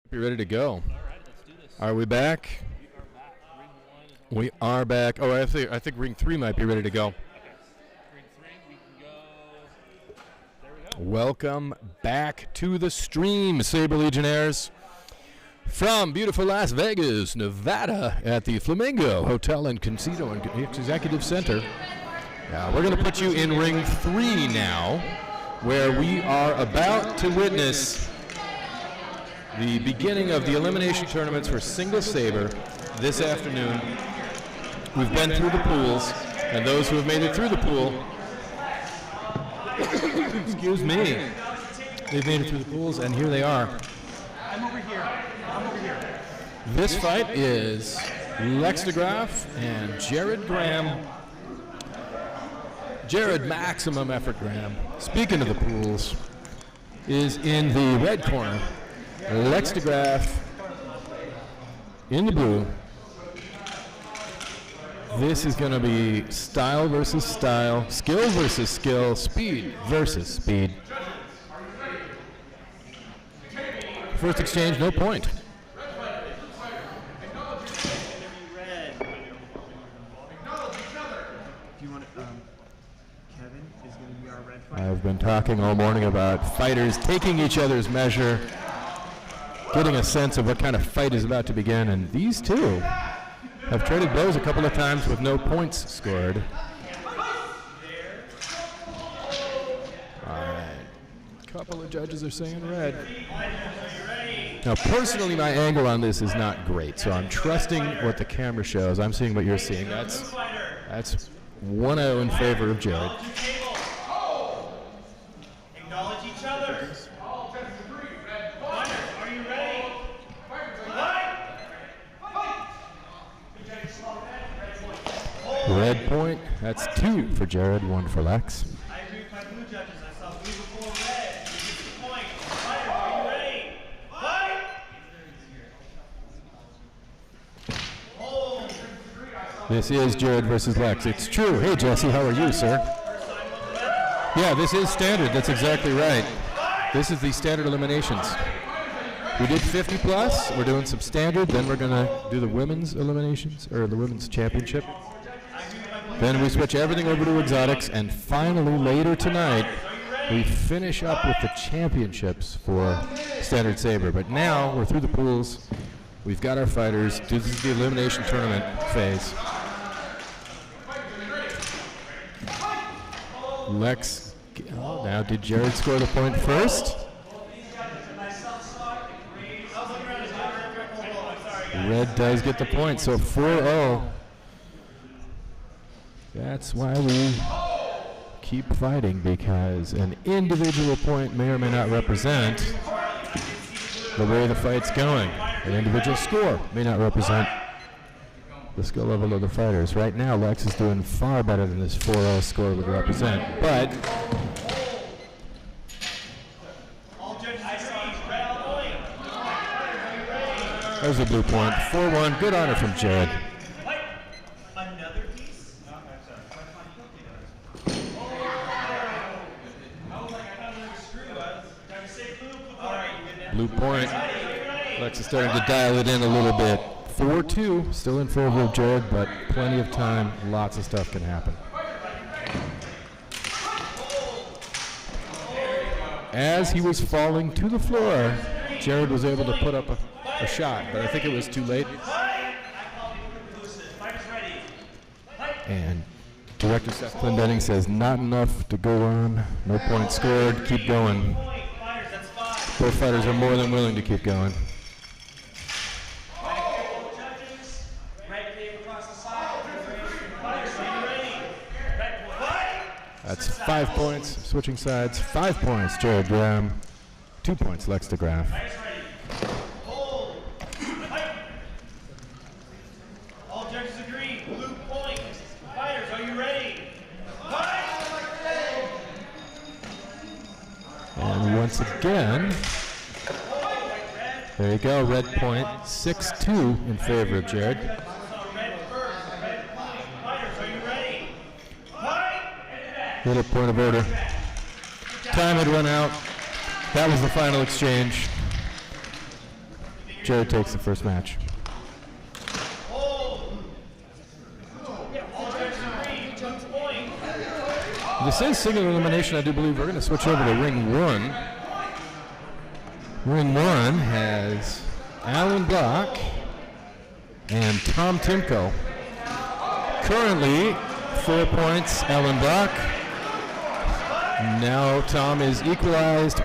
Be ready to go. All right, let's do this. Are we back? We are back. Ring 1 is We are back. Oh, I think ring 3 might be ready to go. okay. Ring 3, we can go. There we go. Welcome back to the stream, Saber Legionnaires. From beautiful Las Vegas, Nevada, at the Flamingo Hotel and Casino and Executive Center. We're going to put you in ring 3 now, where we are about to witness the beginning of the elimination tournaments for single saber this afternoon. We've been through the pools, and those who have made it through the pool, excuse me, they've made it through the pools, and here they are. I'm over here. This fight is Lex de Graaf and Jared Graham. Jared Maximum Effort Graham, speaking of the pools, is in the red corner. Lex de Graaf in the blue. This is going to be style versus style, skill versus skill, speed versus speed. First exchange, no point. I've been talking all morning about fighters taking each other's measure, getting a sense of what kind of fight is about to begin, and these two have traded blows a couple of times with no points scored. All right, a couple of judges are saying red. Now, personally, my angle on this is not great, so I'm trusting what the camera shows. I'm seeing what you're seeing. That's 1-0 in favor of Jared. Acknowledge each other. Are you ready? Red point. That's 2 for Jared, 1 for Lex. I agree with my blue judges. I saw blue before red. You get the point. Fighters, are you ready? Fight! Hold. This is Jared versus Lex. It's true. Hey, Jesse, how are you, sir? Yeah, this is standard. That's exactly right. This is the standard eliminations. We did 50 plus. We're doing some standard. Then we're going to do the women's eliminations, or the women's championship. Then we switch everything over to exotics. And finally, later tonight, we finish up with the championships for standard saber. But now we're through the pools. We've got our fighters. This is the elimination tournament phase. Lex, now did Jared score the point first? Red does get the point, so 4-0. That's why we keep fighting, because an individual point may or may not represent the way the fight's going. An individual score may not represent the skill level of the fighters. Right now, Lex is doing far better than this 4-0 score would represent, but there's a blue point. 4-1, good honor from Jared. Another piece? Blue point. Lex is starting to dial it in a little bit. 4-2, still in favor of Jared, but plenty of time. Lots of stuff can happen. As he was falling to the floor, Jared was able to put up a shot, but I think it was too late. And Director Seth Clendenning says not enough to go on. No points scored. Keep going. Both fighters are more than willing to keep going. That's 5 points. Switching sides. 5 points, Jared Graham. 2 points, Lex de Graaf. All judges agree. Blue point. Fighters, are you ready? Fight! And once again, there you go, red point. 6-2 in favor of Jared. Little point of order. Time had run out. That was the final exchange. Jared takes the first match. This is single elimination, I do believe. We're going to switch over to ring one. Ring one has Alan Block and Tom Timko. Currently, 4 points, Alan Block. Now Tom is equalized.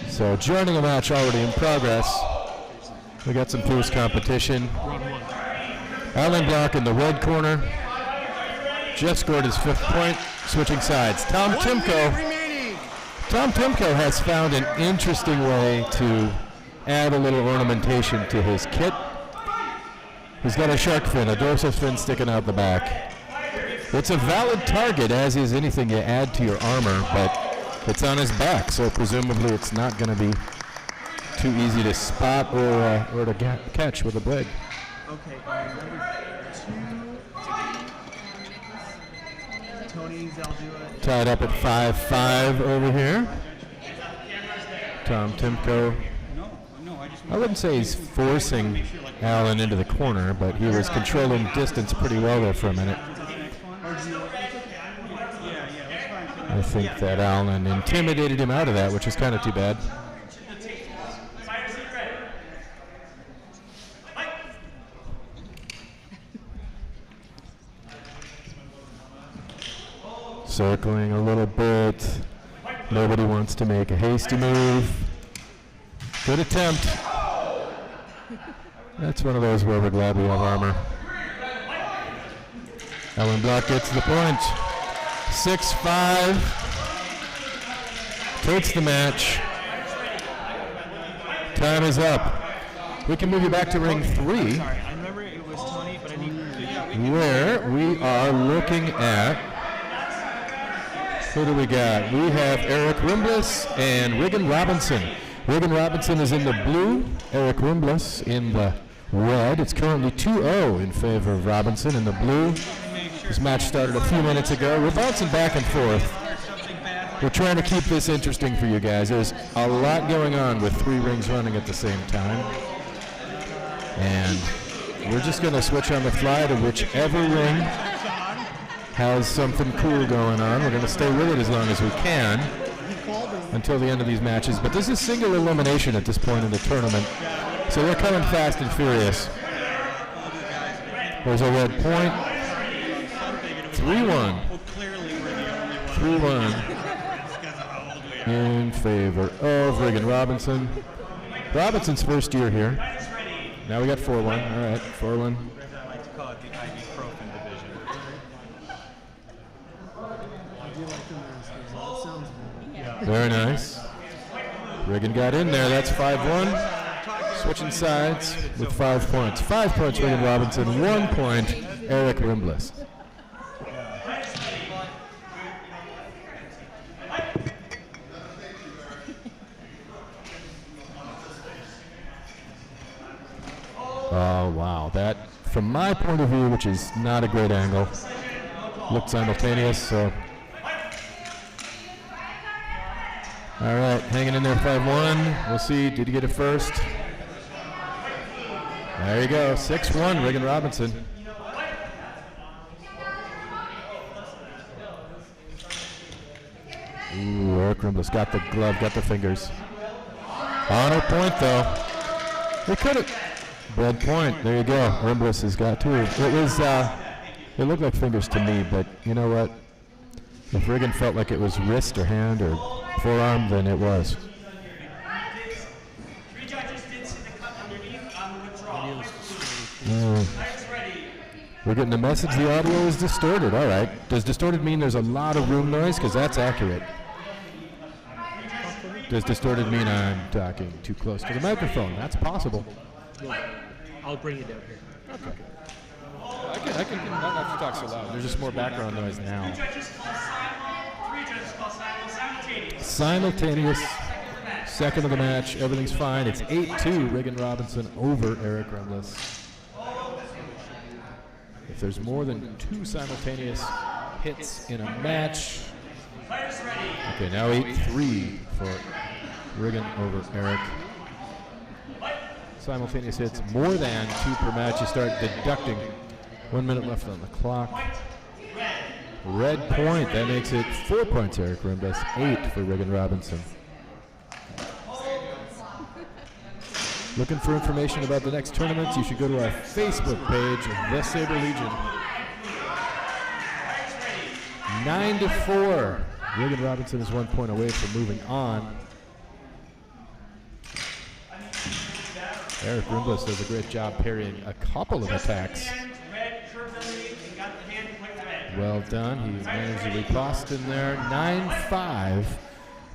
So joining the match already in progress. We got some fierce competition. Alan Block in the red corner. Just scored his 5th point, switching sides. Tom Timko has found an interesting way to add a little ornamentation to his kit. He's got a shark fin, a dorsal fin sticking out the back. It's a valid target, as is anything you add to your armor, but it's on his back, so presumably it's not going to be too easy to spot or to catch with a blade. Okay, Tony's, I'll do it. Tied up at 5-5 over here. Tom Timko. I wouldn't say he's forcing Alan into the corner, but he was controlling distance pretty well there for a minute. I think that Alan intimidated him out of that, which is kind of too bad. Circling a little bit. Nobody wants to make a hasty move. Good attempt. That's one of those where we're glad we have armor. Alan Block gets the point. 6-5. Takes the match. Time is up. We can move you back to ring 3. Sorry, I remember it was Tony, but I need where we are looking at, who do we got? We have Eric Rimbliss and Reagan Robinson. Reagan Robinson is in the blue, Eric Rimbliss in the red. It's currently 2-0 in favor of Robinson in the blue. This match started a few minutes ago. We're bouncing back and forth. We're trying to keep this interesting for you guys. There's a lot going on with 3 rings running at the same time. And we're just going to switch on the fly to whichever ring has something cool going on. We're going to stay with it as long as we can until the end of these matches. But this is single elimination at this point in the tournament. So they're coming fast and furious. There's a red point. 3-1. 3-1 in favor of Reagan Robinson. Robinson's first year here. Now we got 4-1. All right, 4-1. I like to call it the ibuprofen division. Very nice. Reagan got in there. That's 5-1. Switching sides with 5 points. 5 points, Reagan Robinson. 1 point, Eric Rimbliss. Oh, wow. That, from my point of view, which is not a great angle, looked simultaneous, so. All right, hanging in there 5-1. We'll see, did he get it first? There you go, 6-1, Reagan Robinson. Ooh, Eric Rimbliss got the glove, got the fingers. On her point, though. They could have. Red point, there you go. Rimbliss has got 2. It was, it looked like fingers to me, but you know what? If Reagan felt like it was wrist or hand or forearm, then it was. 3 judges did see the cut underneath on the withdrawal. We're getting the message the audio is distorted. All right. Does distorted mean there's a lot of room noise? Because that's accurate. Does distorted mean I'm talking too close to the microphone? That's possible. I'll bring it down here. Okay. I can not have to talk so loud. There's just more background noise now. 3 judges call simultaneous. Simultaneous. Second of the match. Everything's fine. It's 8-2. Reagan Robinson over Eric Rimbliss. If there's more than 2 simultaneous hits in a match, Fighters ready. Okay, now 8-3 for Reagan over Eric. Simultaneous hits, more than 2 per match. You start deducting. 1 minute left on the clock. Red point, that makes it 4 points, Eric Rimbus, 8 for Reagan Robinson. Looking for information about the next tournaments, you should go to our Facebook page, The Saber Legion. 9-4. Reagan Robinson is 1 point away from moving on. Eric Rimbus does a great job parrying a couple of attacks. Well done. He managed to riposte in there. 9-5.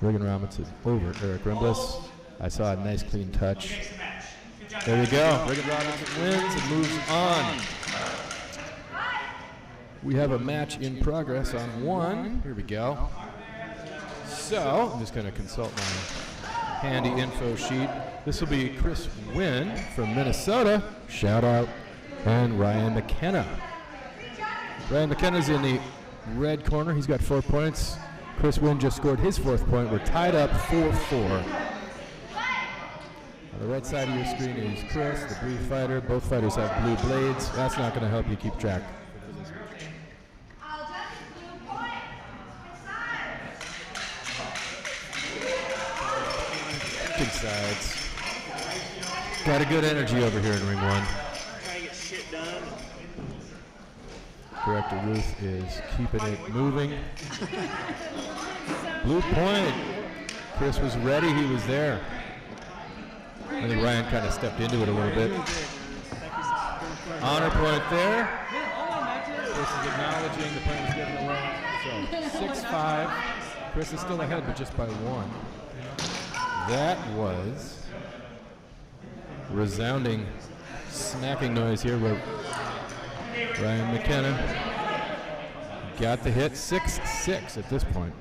Reagan Robinson over Eric Rimbus. I saw a nice clean touch. There we go. Reagan Robinson wins and moves on. We have a match in progress on 1. Here we go. So, I'm just going to consult my handy info sheet. This will be Chris Nguyen from Minnesota. Shout out. And Ryan McKenna. Ryan McKenna's in the red corner. He's got 4 points. Chris Nguyen just scored his 4th point. We're tied up 4-4. On the right side of your screen is Chris, the blue fighter. Both fighters have blue blades. That's not going to help you keep track. Big sides. Got a good energy over here in ring 1. Trying to get shit done. Director Ruth is keeping it moving. Blue point. Chris was ready. He was there. I think Ryan kind of stepped into it a little bit. Honor point there. Chris is acknowledging the point was given away. So 6-5. Chris is still ahead, but just by 1. That was resounding smacking noise here where Ryan McKenna got the hit. 6-6 at this point.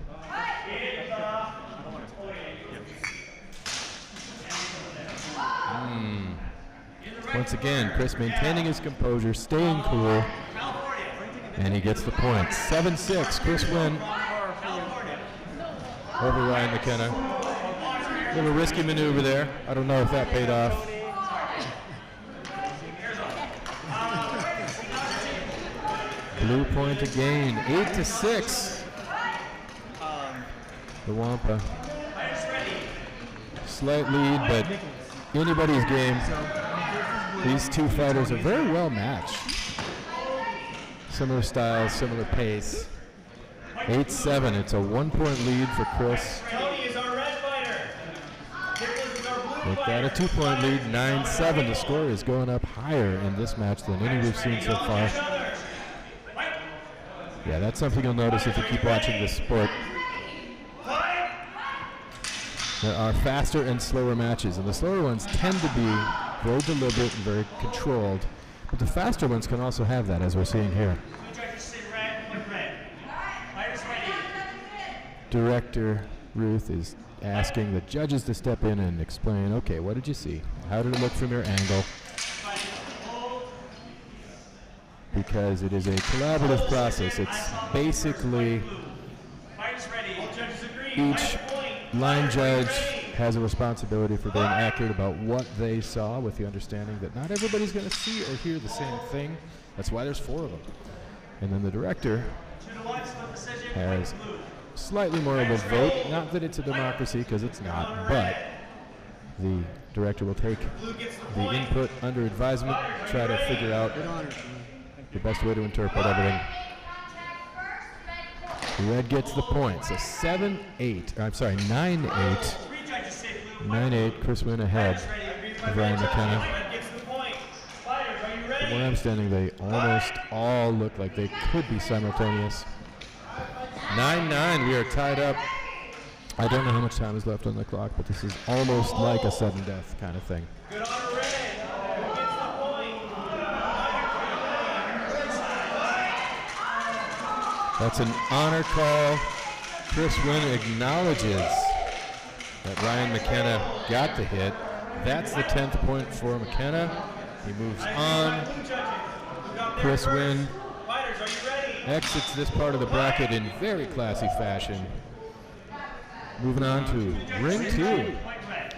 Once again, Chris maintaining his composure, staying cool, and he gets the point. 7-6, Chris Nguyen over Ryan McKenna. A little risky maneuver there. I don't know if that paid off. Blue point again, 8-6. The Wampa. Slight lead, but anybody's game. These two fighters are very well matched. Similar styles, similar pace. 8-7, it's a 1 point lead for Chris. Tony is our red fighter. Nicholas is our blue Make that a 2 point lead, 9-7. The score is going up higher in this match than any we've seen so far. Yeah, that's something you'll notice if you keep watching this sport. There are faster and slower matches, and the slower ones tend to be very deliberate and very controlled. But the faster ones can also have that, as we're seeing here. Director Ruth is asking the judges to step in and explain, okay, what did you see? How did it look from your angle? Because it is a collaborative process. It's basically each line judge has a responsibility for being accurate about what they saw, with the understanding that not everybody's going to see or hear the same thing. That's why there's 4 of them. And then the director has slightly more of a vote. Not that it's a democracy, because it's not, but the director will take the input under advisement, try to figure out the best way to interpret everything. Red gets the point, so 9-8. 9-8, Chris Nguyen ahead of Ryan McKenna. From where I'm standing, they almost all look like they could be simultaneous. 9-9, we are tied up. I don't know how much time is left on the clock, but this is almost like a sudden death kind of thing. That's an honor call. Chris Nguyen acknowledges that Ryan McKenna got the hit. That's the 10th point for McKenna. He moves on. Chris Nguyen exits this part of the bracket in very classy fashion. Moving on to ring 2.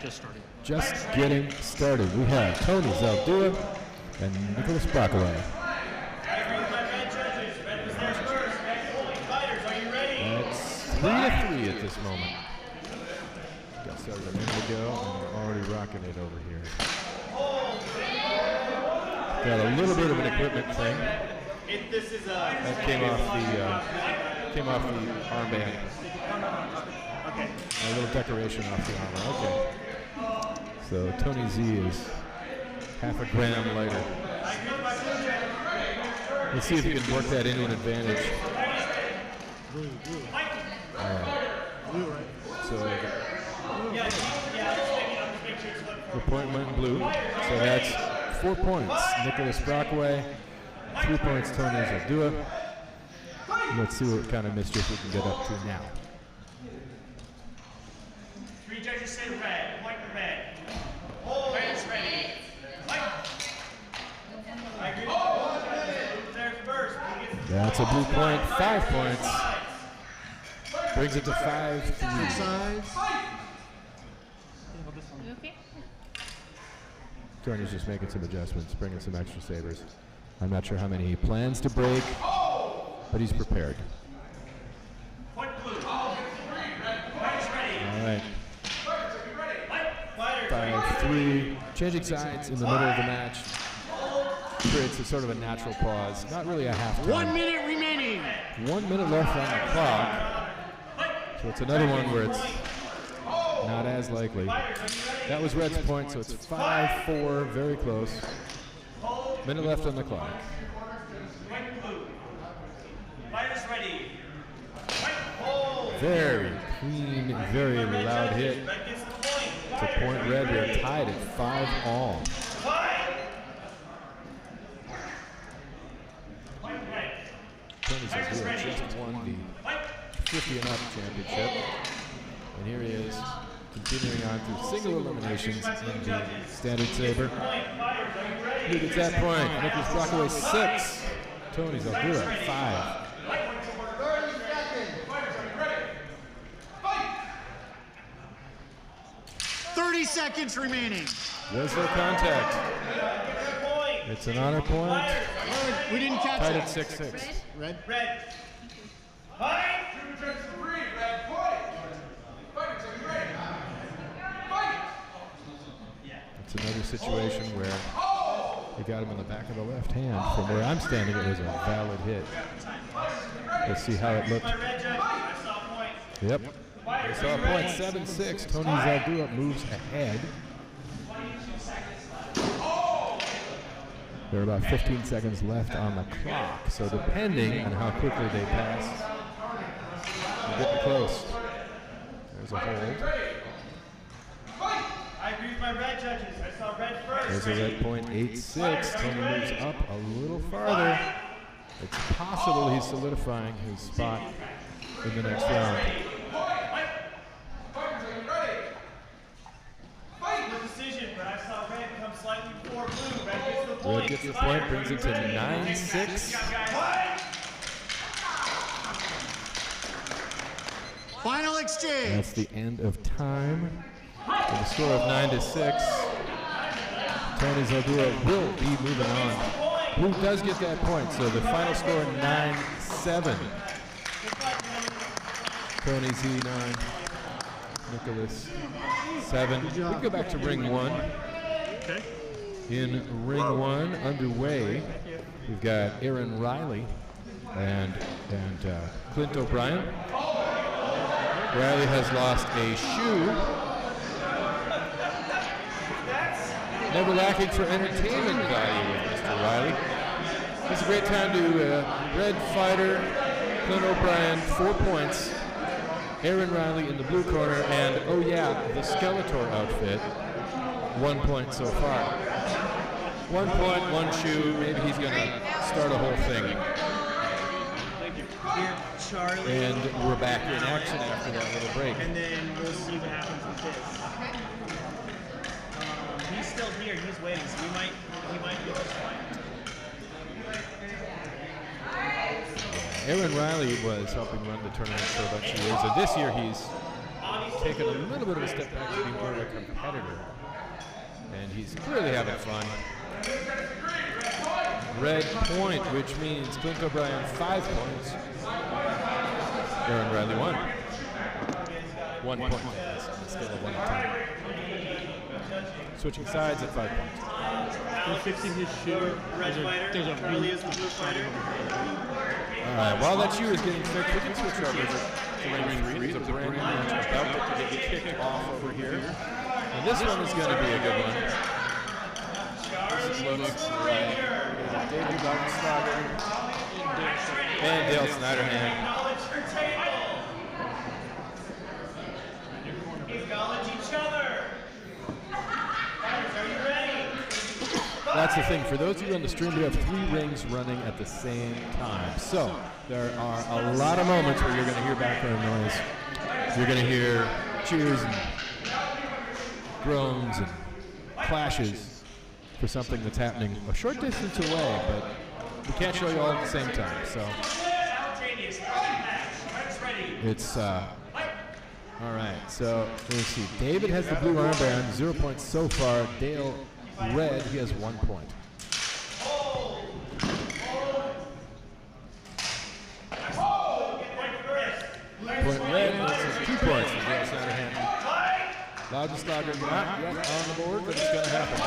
Just started. Just getting started. We have Tony Zaldua and Nicholas Brockaway. That's 3-3 at this moment. Got started a minute ago, and we're already rocking it over here. Got a little bit of an equipment thing. That came off the armband. Okay. A little decoration off the armor. Okay. So Tony Z is half a gram lighter. Let's see if you can work that into an advantage. So the point went in blue. So that's 4 points. Nicholas Brockaway. 3 points Tony Zaldua. Let's see what kind of mischief we can get up to now. 3 judges say red. Point the red. Red is ready. White. I agree. There's first. That's a blue point. 5 points. Brings it to 5-3. Okay. Tony's just making some adjustments, bringing some extra sabers. I'm not sure how many he plans to break, but he's prepared. Point blue. White is ready. All right. 5-3. Changing sides in the middle of the match creates a sort of a natural pause. Not really a half time. 1 minute remaining. 1 minute left on the clock. So it's another one where it's not as likely. That was Red's point, so it's 5-4, very close. Minute left on the clock. White blue. White is ready. Very clean, very loud hit. Red gets the point. It's a point Red. We're tied at 5-all. Tony Zaldua just won the 50 and up championship. And here he is, continuing on through single eliminations in the standard saber. Who gets that point? Nicholas Brockaway 6. Tony Zaldua 5. 30 seconds remaining. Was there contact? It's an honor point. We didn't catch Tied it. at 6-6. Red. Red. Fight. It's another situation where he got him in the back of the left hand. From where I'm standing, it was a valid hit. Let's see how it looked. Yep. We saw a point 7-6. Tony Zaldua moves ahead. There are about 15 seconds left on the clock. So depending on how quickly they pass, we're getting close. There's a hold. I agree with my red judges. I saw red first. There's a red point, 8-6. Tony moves up a little farther. It's possible he's solidifying his spot in the next round. Decision, but I saw red come slightly before blue. Red gets the point. Red gets the point, brings it to 9-6. Final exchange. That's the end of time. With a score of 9-6. Tony Zaldua will be moving on. Who does get that point? So the final score 9-7. Tony Z 9. Nicholas 7. We can go back to ring 1. Okay. In ring 1 underway, we've got Aaron Riley and Clint O'Brien. Riley has lost a shoe. Never lacking for entertainment value with Mr. Riley. It's a great time to red fighter, Clint O'Brien, 4 points. Aaron Riley in the blue corner, and oh yeah, the Skeletor outfit, 1 point so far. 1 point, 1 shoe, maybe he's gonna start a whole thing. Here, Charlie. And we're back in action after that little break. And then we'll see what happens with this. He's still here. He's waiting, so he might get this fight. Aaron Riley was helping run the tournament for a bunch of years, and this year he's taken a little bit of a step back to be more of a competitor. And he's clearly having fun. Red point, which means Clint O'Brien 5 points. Aaron Riley 1. 1 point on the scale of 1 to 10. Switching sides at 5 points. He's fixing his shoe. There's a really is the blue fighter. All right, while that shoe is getting fixed, we can switch over to ring 3. It's a brand new match about to get kicked off over here. And this one is going to be a good one. This looks like David Lautenschlager and Dale Snyderhand. Acknowledge each other. Fighters, are you ready? That's the thing. For those of you on the stream, we have 3 rings running at the same time. So there are a lot of moments where you're going to hear background noise. You're going to hear cheers and groans and clashes for something that's happening a short distance away, but we can't show you all at the same time. So it's all right. So let's see. David has the blue armband, 0 points so far. Dale red, he has 1 point. Point red, that's 2 points for Dale Snyderhand. Lautenschlager not yet on the board, but it's going to happen.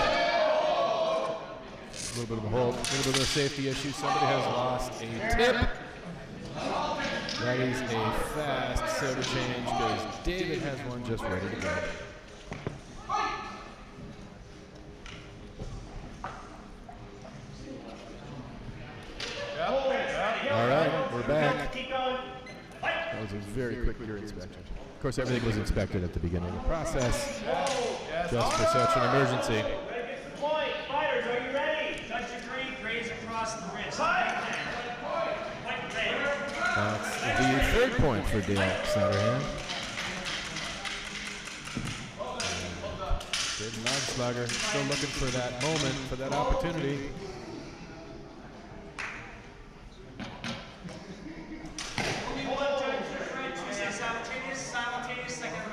A little bit of a hold, a little bit of a safety issue. Somebody has lost a tip. That is a fast soda change because David has one just ready to go. All right, we're back. That was a very quick gear inspection. Of course, everything was inspected at the beginning of the process, just for such an emergency. Point. Fighters, are you ready? Touch degree, graze across the wrist. That's the 3rd point for Dale Snyderhand. David Lautenschlager still looking for that moment, for that opportunity.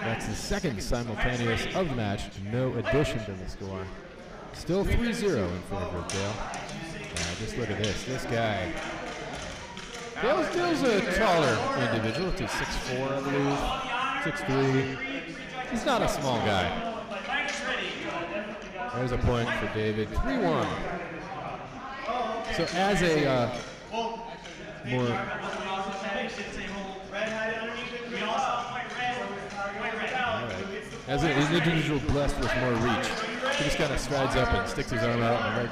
That's the 2nd simultaneous of the match. No addition to the score. Still 3-0 in favor of Dale. Just look at this. This guy. Dale's a taller individual. He's 6'4", I believe. 6'3". He's not a small guy. There's a point for David. 3-1. So as a more... As an individual blessed with more reach, he just kind of strides up and sticks his arm out, and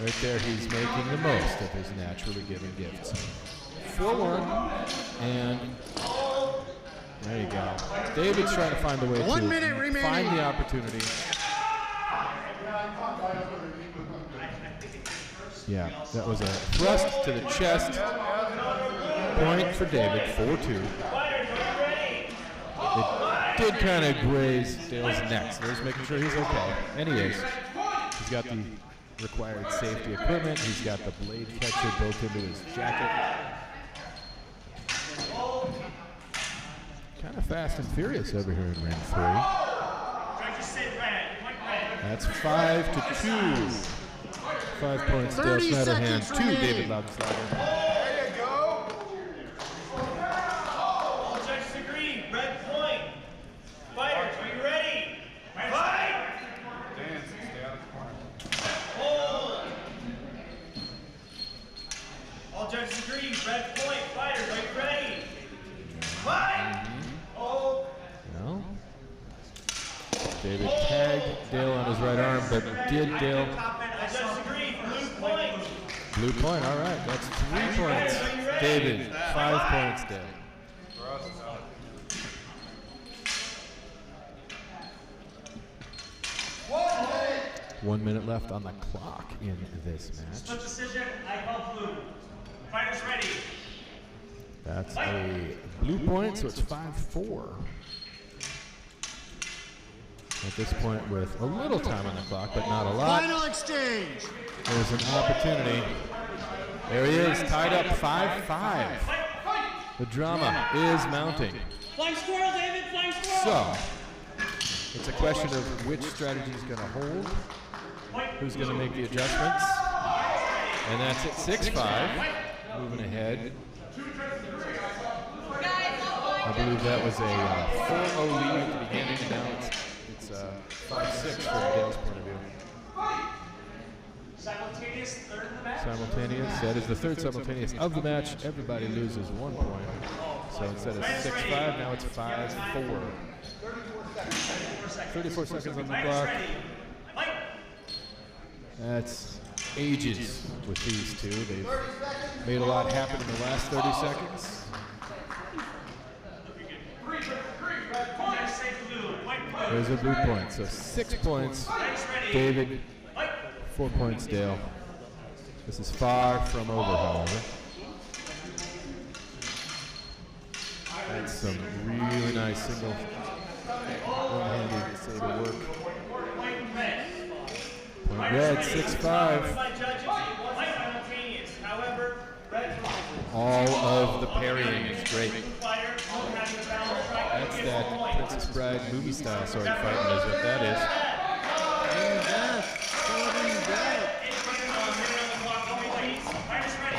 right there, he's making the most of his naturally given gifts. 4-1, and there you go. David's trying to find a way to find the opportunity. Yeah, that was a thrust to the chest. Point for David, 4-2. It did kind of graze Dale's neck, so he's making sure he's okay. And he is. He's got the required safety equipment. He's got the blade catcher built into his jacket. Kind of fast and furious over here in ring 3. That's 5-2. 5 points, Dale Snyderhand, 2 David Lautenschlager. David tagged Dale on his right arm, but did Dale? Blue point, all right. That's 3 points. David, 5 points, Dale. 1 minute left on the clock in this match. Split decision, I call blue. Fighters ready. That's a blue point, so it's 5-4. At this point with a little time on the clock, but not a lot. Final exchange. There's an opportunity. There he is, tied up 5-5. The drama is mounting. Flying squirrel, David, flying squirrel. So, it's a question of which strategy is going to hold, who's going to make the adjustments. And that's at 6-5, moving ahead. I believe that was a 4-0 lead at the beginning, and now it's 5-6 from Dale's point of view. Simultaneous third in the match. Simultaneous, that is the third simultaneous of the match. Everybody loses 1 point. So instead of 6-5, now it's 5-4. 34 seconds on the clock. That's ages with these two. They've made a lot happen in the last 30 seconds. There's a blue point, so 6 points, David, 4 points, Dale. This is far from over, however. That's some really nice single one-handed saber work. Point red, 6-5. All of the parrying is great. That's that Princess Bride movie style sword fighting is what that is.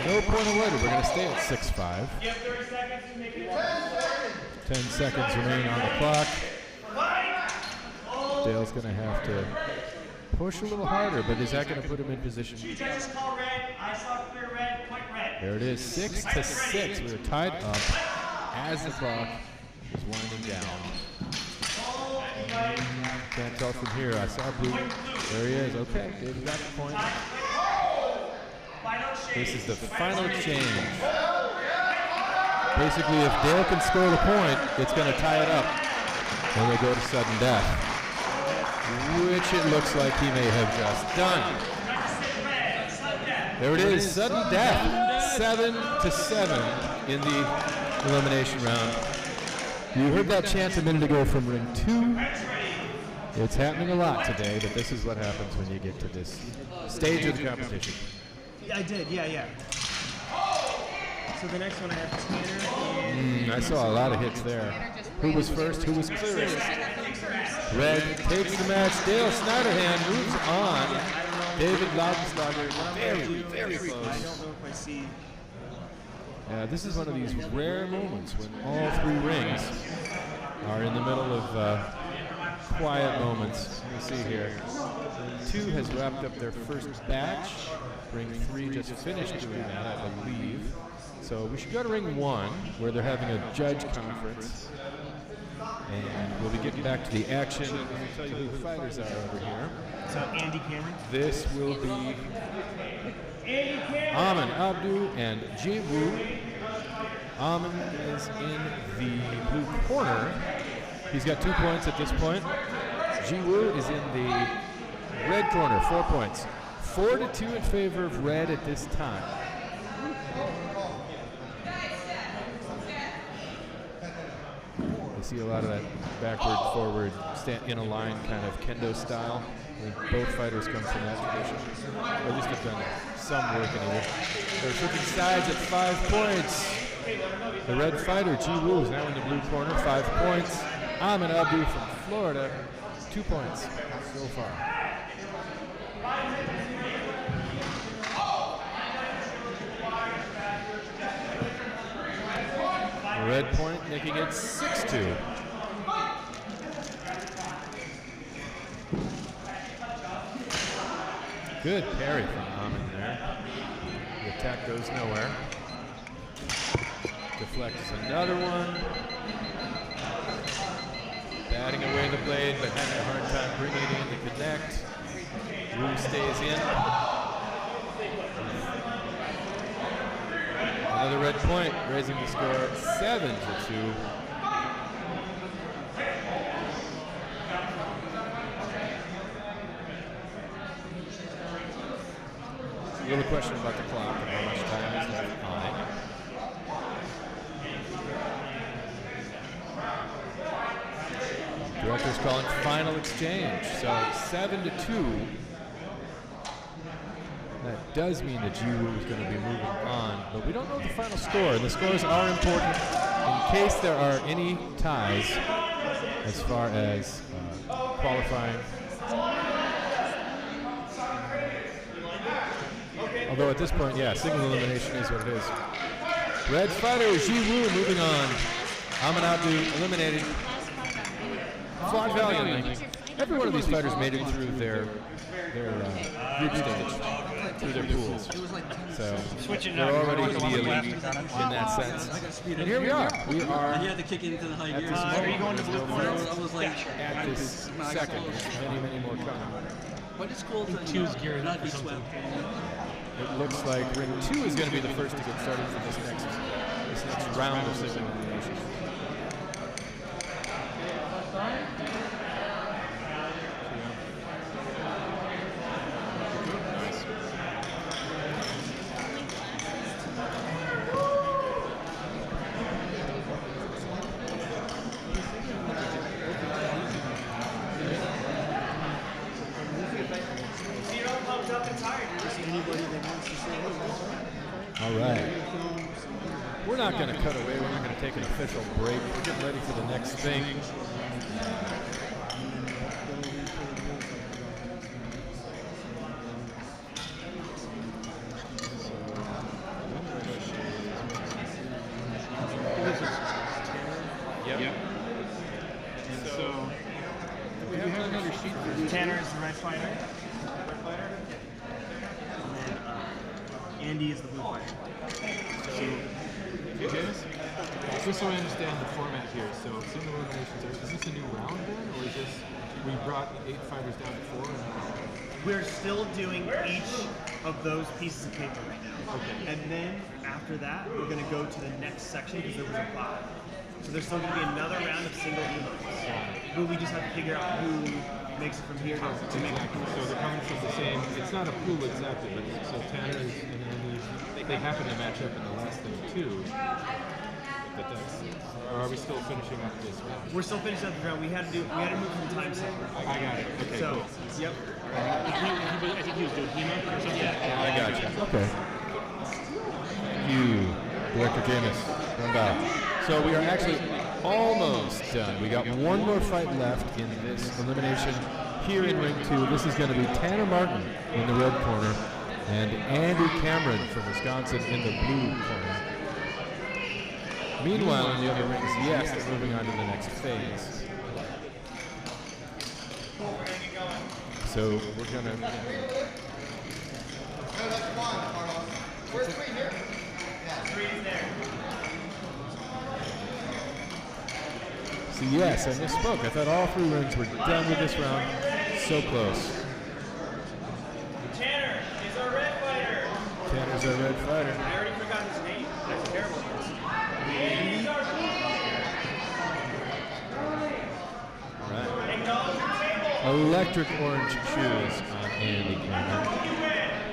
No point awarded. We're going to stay at 6-5. 10 seconds remain on the clock. Dale's going to have to push a little harder, but is that going to put him in position? There it is, 6-6. We're tied up as the clock is winding down. Can't tell from here. I saw blue. There he is. Okay, David got the point. This is the final exchange. Basically, if Dale can score the point, it's going to tie it up. And they'll go to sudden death, which it looks like he may have just done. There it is, sudden death, 7-7 in the elimination round. You heard that chant a minute ago from ring 2. It's happening a lot today, but this is what happens when you get to this stage of the competition. Yeah, I did, yeah. So the next one I have Tanner. I saw a lot of hits there. Who was first? Who was clearest? Red takes the match. Dale Snyderhand moves on. David Laudenschlager very close. I don't know if I see. Yeah, this is one of these rare moments when all 3 rings are in the middle of quiet moments. Let me see here. Ring 2 has wrapped up their first batch. Ring 3 just finished doing that, I believe. So we should go to ring 1, where they're having a judge conference. And we'll be getting back to the action. Let me tell you who the fighters are over here. So Andy Cameron. This will be Amin Abdu and Ji Woo. Amin is in the blue corner. He's got 2 points at this point. Ji Woo is in the red corner, 4 points. 4-2 in favor of red at this time. I see a lot of that backward, forward, in a line kind of kendo style. I think both fighters come from that tradition. Or at least have done some work anyway. They're switching sides at 5 points. The red fighter, Ji Woo, is now in the blue corner, 5 points. Amin Abdu from Florida, 2 points so far. Red point making it 6-2. Good parry from Amin there. The attack goes nowhere. Deflects another one. Batting away the blade, but having a hard time bringing it in to connect. Woo stays in. Another red point, raising the score 7-2. A little question about the clock and how much time is left on it. Director's calling final exchange. So 7-2. That does mean that Jiwoo is going to be moving on, but we don't know the final score. The scores are important in case there are any ties as far as qualifying. Although at this point, yeah, single elimination is what it is. Red fighter Jiwoo moving on. Amanadu eliminated. Fought valiantly. Every one of these fighters made it through their group stage, through their pools. So they're already the elite in that sense. And here we are. We are You had to kick it into the high gear. Are you going to blue corner? I was like, at this second. There's many more coming. what is cool to Two's geared not up be for something. swept? It looks like ring 2 is going to be the first to get started for this next round of single elimination. All right. We're not going to cut away. We're not going to take an official break. We're getting ready for the next thing. Yep. And so we have another sheet for Tanner is the red fighter. Andy is the blue fighter. just so I understand the format here. So single eliminations, is this a new round then, or is this we brought 8 fighters down to 4? We're still doing each of those pieces of paper right now. Okay. And then after that, we're going to go to the next section because there was a 5. So there's still going to be another round of single emos. But we just have to figure out who makes it from here to make it. Exactly. So they're coming from the same. It's not a pool exactly, but so Tanner and Andy, they happen to match up in the last thing too. But that's. Or are we still finishing up this round? We're still finishing up the round. We had to move from time sequence. I got it. Okay. So, Cool. yep. I think he was doing HEMA or something. I got you. Okay. You, Director Jamis, run by. So we are actually almost done. We got one more fight left in this elimination here in ring 2. This is going to be Tanner Martin in the red corner and Andy Cameron from Wisconsin in the blue corner. Meanwhile, in the other rings, yes, they're moving on to the next phase. So we're going to... Where's 3 here? Yeah, 3 is there. So yes, I misspoke. I thought all 3 rings were done with this round. So close. Tanner is our red fighter. Tanner's our red fighter. I already forgot his name. That's terrible. Andy's our blue fighter. All right. Acknowledge your table. Electric orange shoes on Andy Cameron.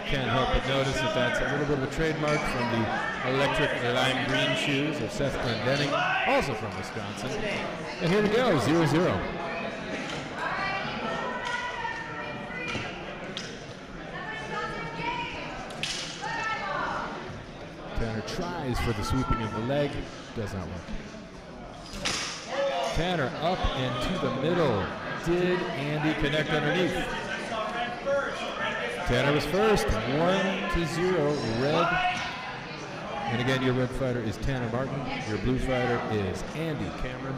Can't help but notice that that's a little bit of a trademark from the electric lime green shoes of Seth Glendenning, also from Wisconsin. And here we go, 0-0. Tanner tries for the sweeping of the leg, does not work. Tanner up and to the middle. Did Andy connect underneath? Tanner was first, 1-0, red. And again, your red fighter is Tanner Martin. Your blue fighter is Andy Cameron.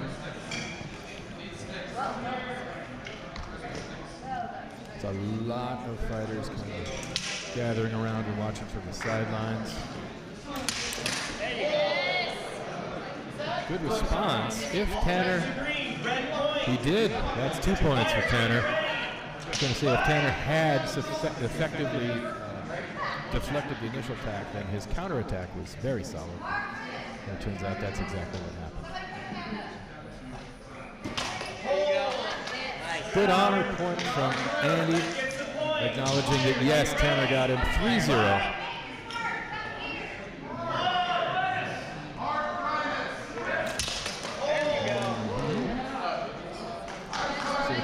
It's a lot of fighters kind of gathering around and watching from the sidelines. Good response. If Tanner, he did. That's 2 points for Tanner. I was going to say if Tanner had effectively deflected the initial attack, then his counterattack was very solid. And it turns out that's exactly what happened. Good honor point from Andy, acknowledging that yes, Tanner got him 3-0.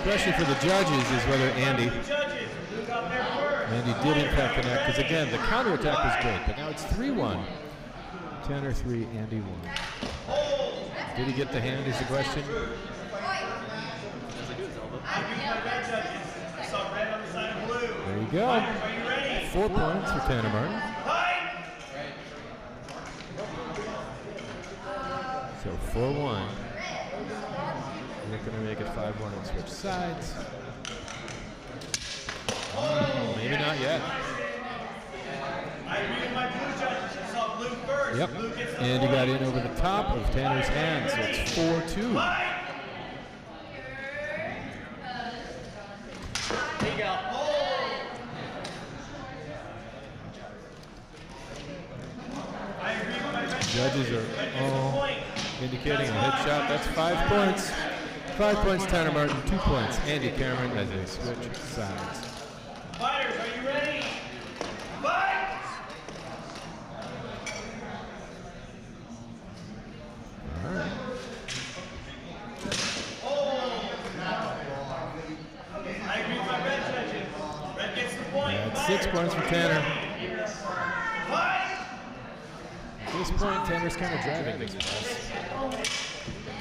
question for the judges is whether Andy did in fact connect, because again, the counterattack was great, but now it's 3-1. Tanner 3, Andy 1. Did he get the hand is the question? There you go. 4 points for Tanner Martin. So 4-1. We're going to make it 5-1 and switch sides. Maybe not yet. Yep. And he got in over the top of Tanner's hand, so it's 4-2. There you go. Judges are all indicating a head shot. That's 5 points. 5 points, Tanner Martin. 2 points, Andy Cameron, as they switch sides. Fighters, are you ready? Fight! All right. I agree with my red judges. Red gets the point. That's 6 points for Tanner. At this point, Tanner's kind of driving these balls.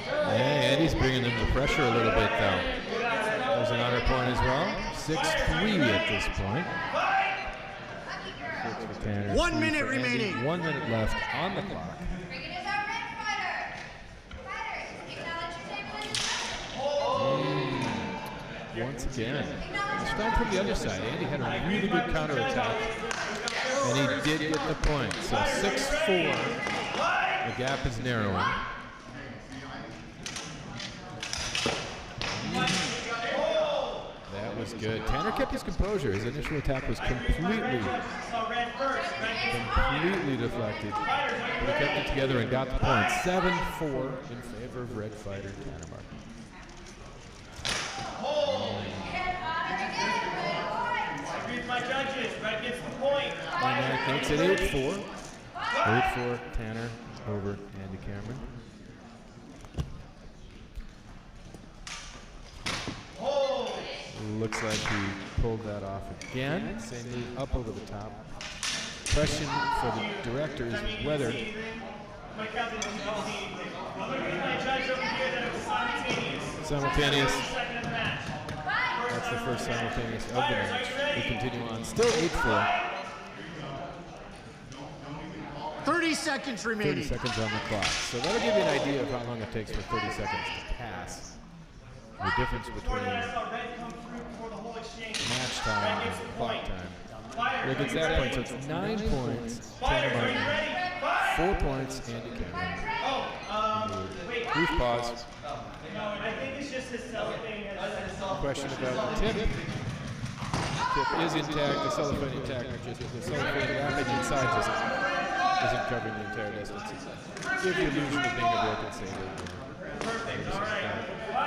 Hey, Andy's bringing them to pressure a little bit, though. There's an honor point as well. 6-3 at this point. 6 for Tanner. 1 minute remaining. 1 minute left on the clock. Reagan is our red fighter. Fighters, acknowledge your table. Once again. This time from the other side. Andy had a really good counterattack, and he did get the point. So 6-4. The gap is narrowing. That was good. Tanner kept his composure. His initial attack was completely deflected. But he kept it together and got the point. 7-4 in favor of red fighter Tanner Martin. My judges, red gets the point. And that makes it 8-4. 8-4 Tanner over Andy Cameron. Looks like he pulled that off again. Same move up over the top. Question for the director is whether simultaneous. That's the first simultaneous of the match. We continue on. Still 8-4. 30 seconds remaining. 30 seconds on the clock. So that'll give you an idea of how long it takes for 30 seconds to pass. The difference between match time and clock time. Well, gets that point, so it's 9 points, Tanner Martin, 4 points, Andy Cameron. Brief pause. I think it's just his cellophane. Question about the tip. The tip is intact, the cellophane intact, which is the cellophane wrapping inside just isn't covering the entire distance. Give the illusion of being a broken saber.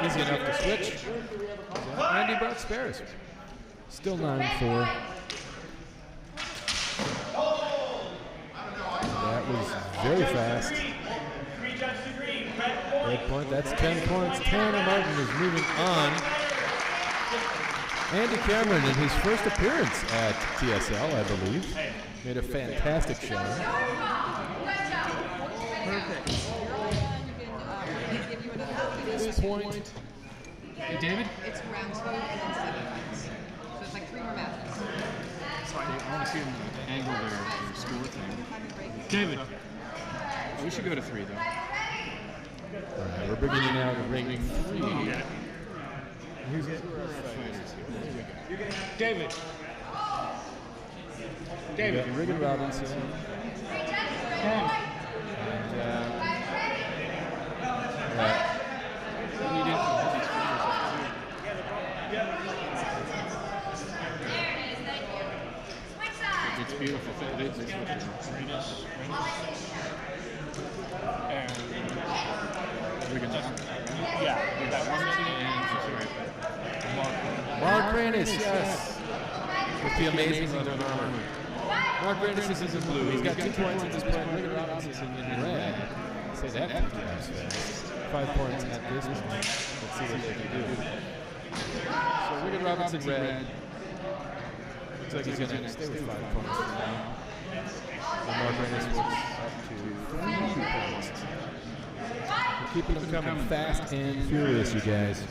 Easy enough to switch. Andy brought spares. Still 9-4. That was very fast. Red point, that's 10 points. Tanner Martin is moving on. Andy Cameron, in his first appearance at TSL, I believe, made a fantastic showing. Perfect. This point. Hey, David? It's round 2 and then 7 rounds. So it's like 3 more matches. Sorry, I want to see the angle there, the score thing. David, we should go to 3, though. All right, we're bringing you now to ring 3. Who's it? David. David. Reagan Robinson. It's beautiful. It's yeah, we got Mark Rannis, yes. With the amazing Southern armor. Mark Rannis is in blue. He's got 2 points at this point. Reagan Robinson in red. Say that 50 times fast. 5 points at this point. Let's see what they can do. Reagan Robinson red. Looks like he's going to stay with 5 points for now. And Mark Reynolds works up to 3 points. We're keeping them coming fast and furious, you guys.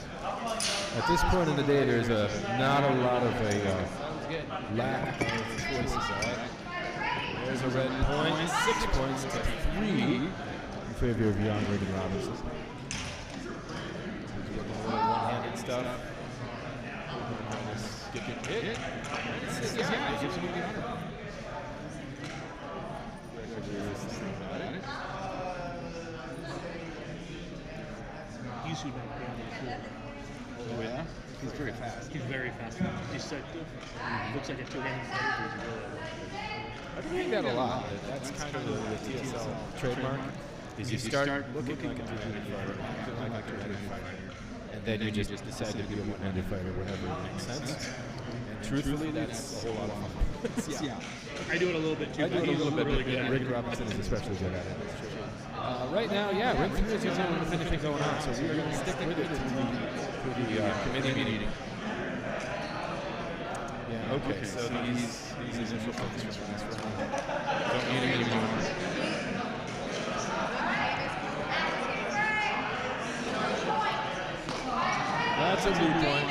At this point in the day, there's not a lot of a lack of choices. All right. There's a red point, 6 points to 3 in favor of young Reagan Robinson. He's working a little one-handed stuff. Get hit. You should not be on the field. Oh yeah? He's very fast. He's very fast. Deceptive. Looks like a two-handed fighter. I've been hearing that a lot. That's kind of the TSL trademark. Is you start looking like a two-handed fighter, acting like a two-handed fighter, and then you just decide to be a one-handed fighter whenever it makes sense. And truthfully, that's a whole lot of fun. Yeah. I do it a little bit too. I do it a little bit, but Reagan Robinson is especially good at it. Right now, yeah, Ring 3 is the only one with anything going on, so we are going to stick with it to the committee meeting. Yeah, okay, so these initial things from last round don't need them anymore. That's a blue point.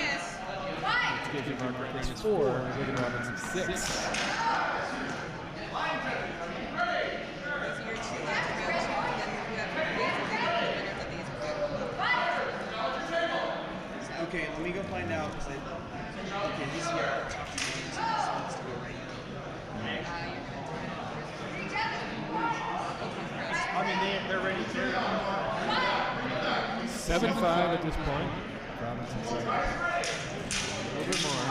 Let's give you Mark Reynolds 4, Reagan Robinson 6. Okay, let me go find out. Okay, these are our top 2 games. This wants to go right now. I mean, they're ready to go. 7-5 at this point. Robinson's a little bit more.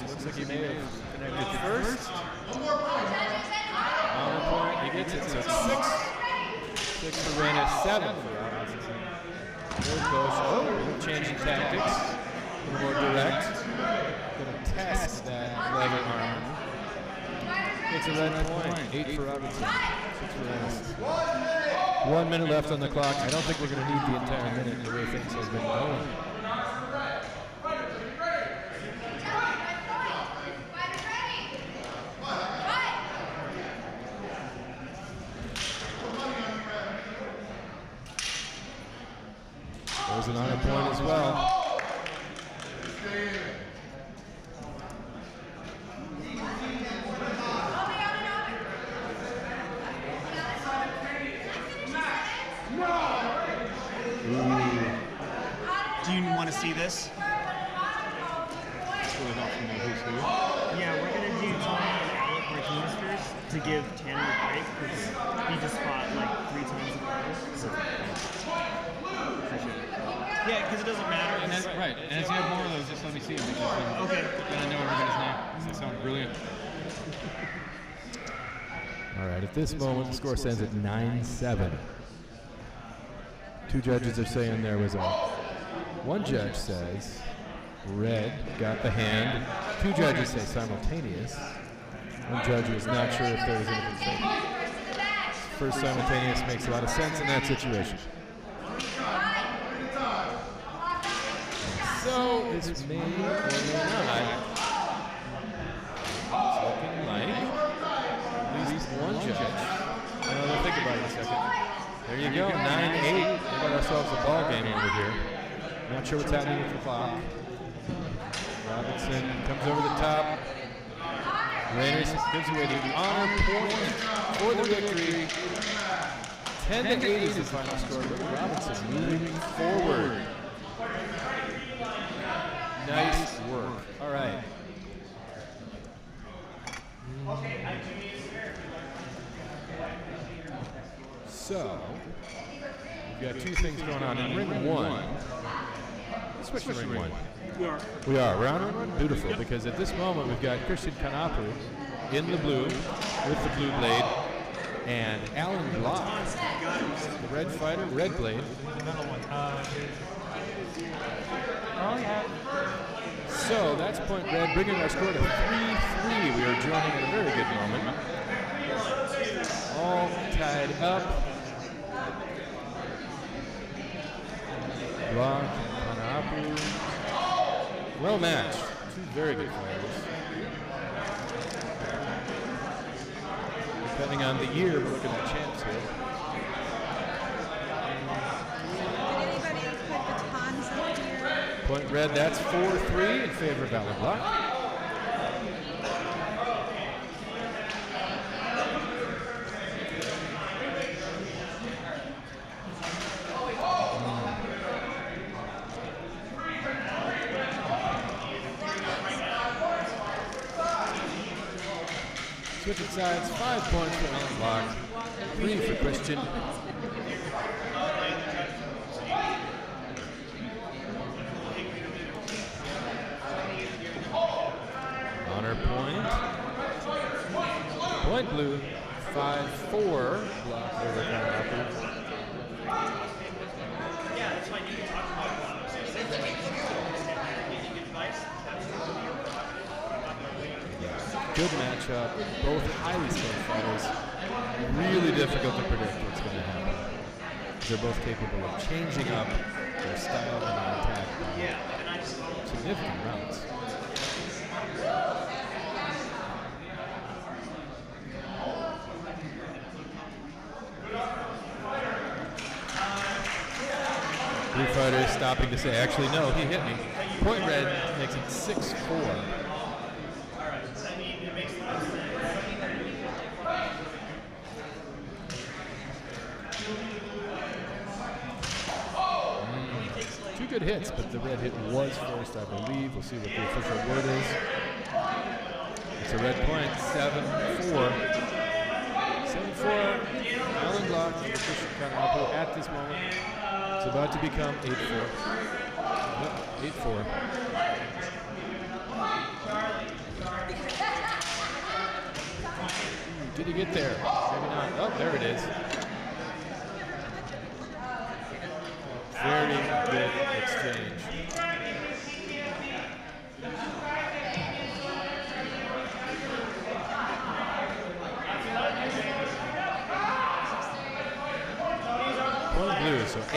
Looks like he may have connected first. On the point, he gets it. So it's 6 for Reagan, 7 for Robinson. Very close. Oh, changing tactics. A little more direct. Going to test that leg arm. It's a red point. 8 for Robinson. 6 for Reagan. 1 minute left on the clock. I don't think we're going to need the entire minute the way things have been going. There's an honor point as well. Do you want to see this? Yeah, we're going to do Tony and Alec Martinez first to give Tanner a break because he just fought like 3 times in a row. So. Yeah, because it doesn't matter. And that's right. And as you have more of those, just let me see them. Because okay. Then I know everybody's name. They sound brilliant. All right, at this moment, the score stands at 9-7. 2 judges are saying there was a... One judge says red got the hand. 2 judges say simultaneous. One judge was not sure if there was anything said. First simultaneous makes a lot of sense in that situation. So this may or may not. It's looking like at least one judge. We'll think about it in a second. There you go, 9-8. We got ourselves a ball game over here. Not sure what's happening with the clock. Robinson comes over the top. Reynolds gives away the honor point for the victory. 10-8 is the final score. Robinson moving forward. Nice work. All right. So, we've got 2 things going on in ring 1. Let's switch to ring 1. We are. We're on ring 1? Beautiful, because at this moment we've got Kanapu in the blue with the blue blade, and Alan Block, the red fighter, red blade. So that's point red, bringing our score to 3-3. We are joining at a very good moment. All tied up. Block, Kanapu. Well matched. Two very good fighters. Depending on the year, we're looking at champs here. Did anybody put batons up here? Point red, that's 4-3 in favor of Alec Block. Switching sides, 5 points for Alec Block, 3 for Christian. Honor point. Point blue, 5-4. Block over Kanapu. Yeah, that's why you can talk about Good matchup, both highly skilled fighters. Really difficult to predict what's going to happen. They're both capable of changing up their style and their attack by significant rounds. Blue fighter stopping to say, actually, no, he hit me. Point red makes it 6-4. Two good hits, but the red hit was first, I believe. We'll see what the official word is. It's a red point, 7-4. 7-4, Alec Block for Christian Kanapu at this moment. It's about to become 8-4. Yep, 8-4. Did he get there? Maybe not. Oh, there it is. Very good exchange. Point blue, so 8-5.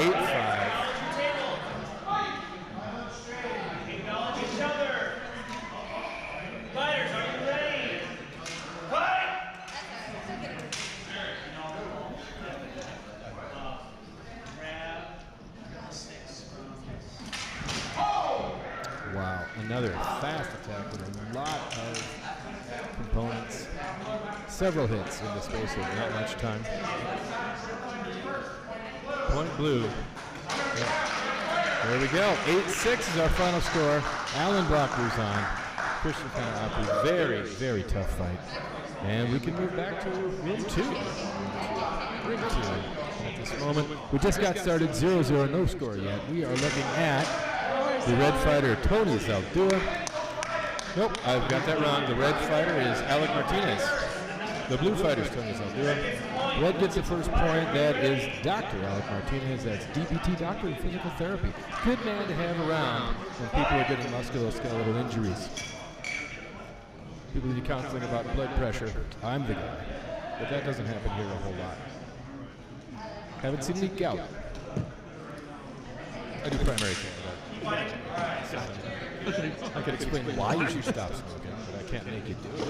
Acknowledge each other. Fighters, are you ready? Fight! Wow, another fast attack with a lot of components. Several hits in the space of not much time. Point blue. Yep. There we go. 8-6 is our final score. Alec Block moves on. Christian Kanapu, very, very tough fight. And we can move back to room 2. Room 2. At this moment, we just got started 0-0, no score yet. We are looking at the red fighter, Tony Zaldua. Nope, I've got that wrong. The red fighter is Alec Martinez. The blue fighter is Tony Zaldua. Red gets the first point. That is Dr. Alec Martinez. That's DPT, Doctor of Physical Therapy. Good man to have around when people are getting musculoskeletal injuries. People need counseling about blood pressure. I'm the guy. But that doesn't happen here a whole lot. Haven't seen any gout. I do primary care. I could explain why you should stop smoking, but I can't make you do it.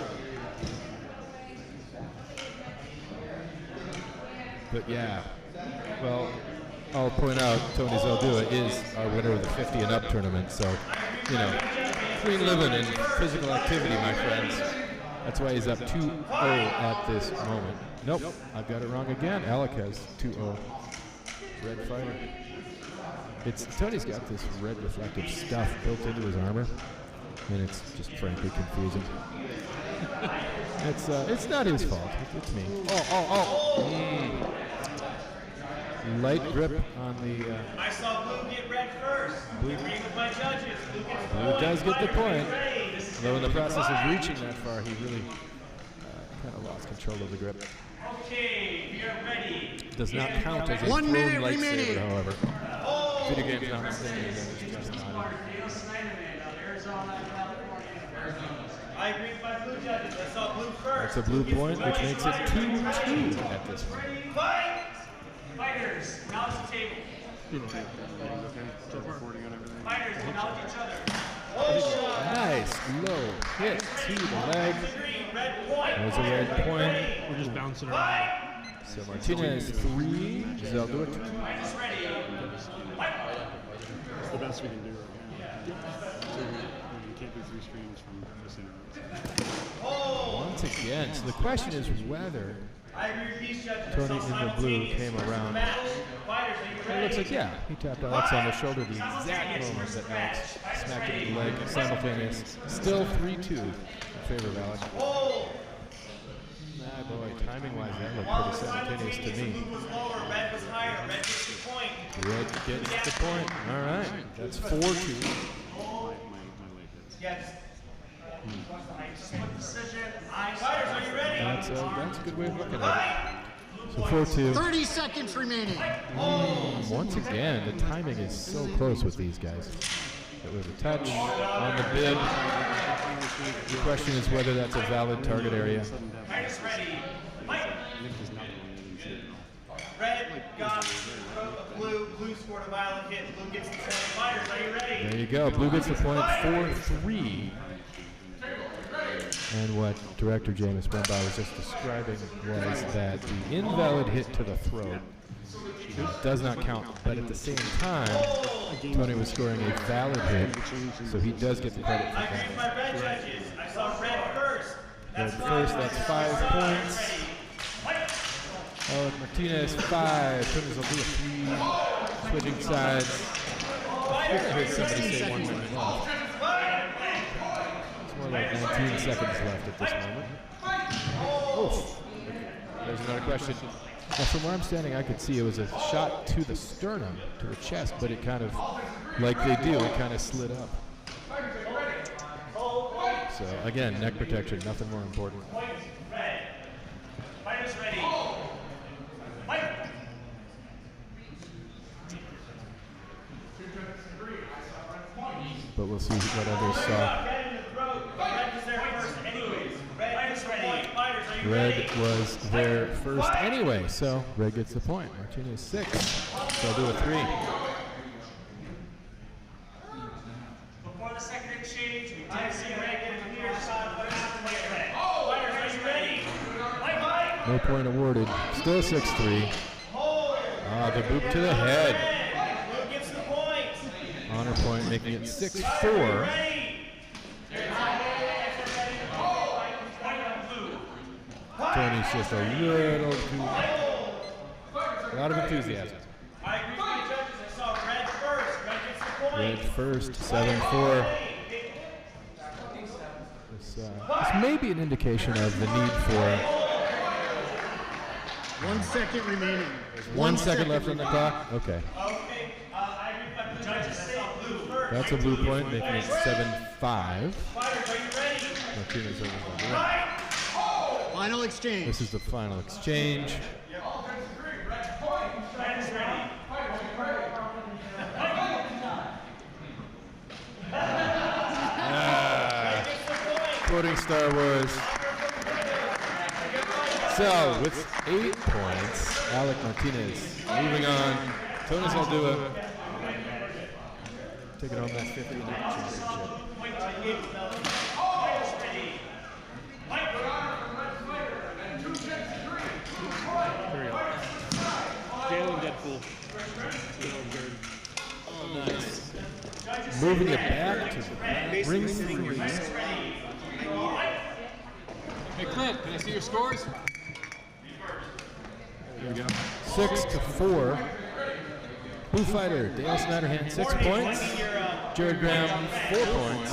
But yeah, well, I'll point out Tony Zaldua is our winner of the 50 and up tournament, so, you know, clean living and physical activity, my friends. That's why he's up 2-0 at this moment. Nope, I've got it wrong again. Alec has 2-0. Red fighter. Tony's got this red reflective stuff built into his armor, and it's just frankly confusing. It's not his fault. It's me. Light grip on the. I saw blue get red first. Blue. Agree with my judges. Blue does get the point. Though in the process of reaching that far, he really kind of lost control of the grip. Okay, we are ready. Does not count as a thrown lightsaber, however. Video games notwithstanding, it's just not. I agree with my blue judges. I saw blue first. That's a blue point, which makes it 2-2 at this point. Fight! Fighters, now to the table. Fighters, Nice low hit to the leg. There's a red point. We're just bouncing around. So Martinez 3, Giselle do it. It's the best we can do right now. So we can't do 3 streams from the center. Once again, so the question is whether Tony in the blue came around. It looks like, yeah, he tapped Alex on the shoulder the exact moment that Alex smacked him in the leg, simultaneous. Still 3-2 in favor of Alex. Ah, boy, timing-wise, that looked pretty simultaneous to me. Red gets the point. All right, that's 4-2. My leg hits. That's a good way of looking at it. So 4-2. 30 seconds remaining. Once again, the timing is so close with these guys. It was a touch on the bib. The question is whether that's a valid target area. Red got blue. Blue scored a violent hit. Blue gets the point. Fighters, are you ready? There you go. Blue gets the point, 4-3. And what Director James Brumbaugh was just describing was that the invalid hit to the throat does not count, but at the same time, Tony was scoring a valid hit, so he does get the credit for that. I saw red first. Red first, that's 5 points. Alec Martinez, 5. Tony's will do a 3. Switching sides. I heard somebody say 1 minute left. It's more like 19 seconds left at this moment. Oof. There's another question. Now, from where I'm standing, I could see it was a shot to the sternum, to the chest, but it kind of, like they do, it kind of slid up. So, again, neck protection, nothing more important. Fighters ready. But we'll see what others saw. Red was there first anyway, so Red gets the point. Martinez 6, so I'll do a 3. Before the second exchange, we did see Reagan and clear shot. What happened with Red? Fighters, are you ready? No point awarded. Still 6-3. Ah, the boot to the head. Blue gets the point. Honor point, making it 6-4. Tony's just a little too, a lot of enthusiasm. I agree with the judges. I saw red first. Red gets the point. Red first, 7-4. This may be an indication of the need for 1 second remaining. 1 second left on the clock. Okay. Okay. I agree with the judges. I saw blue first. That's a blue point, making it 7-5. Fighters, are you ready? Martinez over the red. Final exchange. This is the final exchange. Fighters ready. Quoting Star Wars. So, with 8 points, Alec Martinez moving on. Tony's Aldua taking home that 50th championship. Jalen Deadpool. Oh, nice. Moving it back to ring 3. Hey, Clint, can I see your scores? Here we go. 6-4. Blue fighter, Dale Snyderhand, 6 points. Jared Graham, 4 points.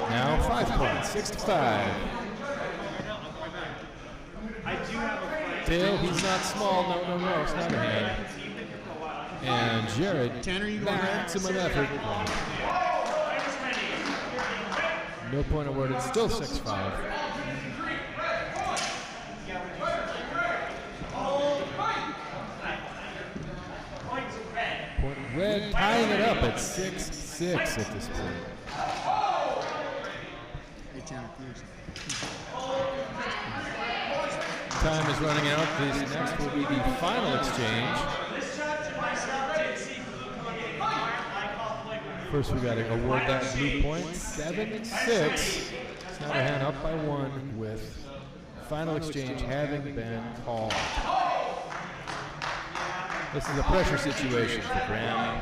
Now 5 points, 6-5. Dale, he's not small, no, Snyderhand. And Jared, Tanner, you going maximum effort. No point awarded, still 6-5. Point Red tying it up at 6-6 at this point. Hey, Tanner, please. Time is running out. This next will be the final exchange. First, we got to award that blue point. 7-6. Snatterhand up by 1 with final exchange having been called. This is a pressure situation for Graham.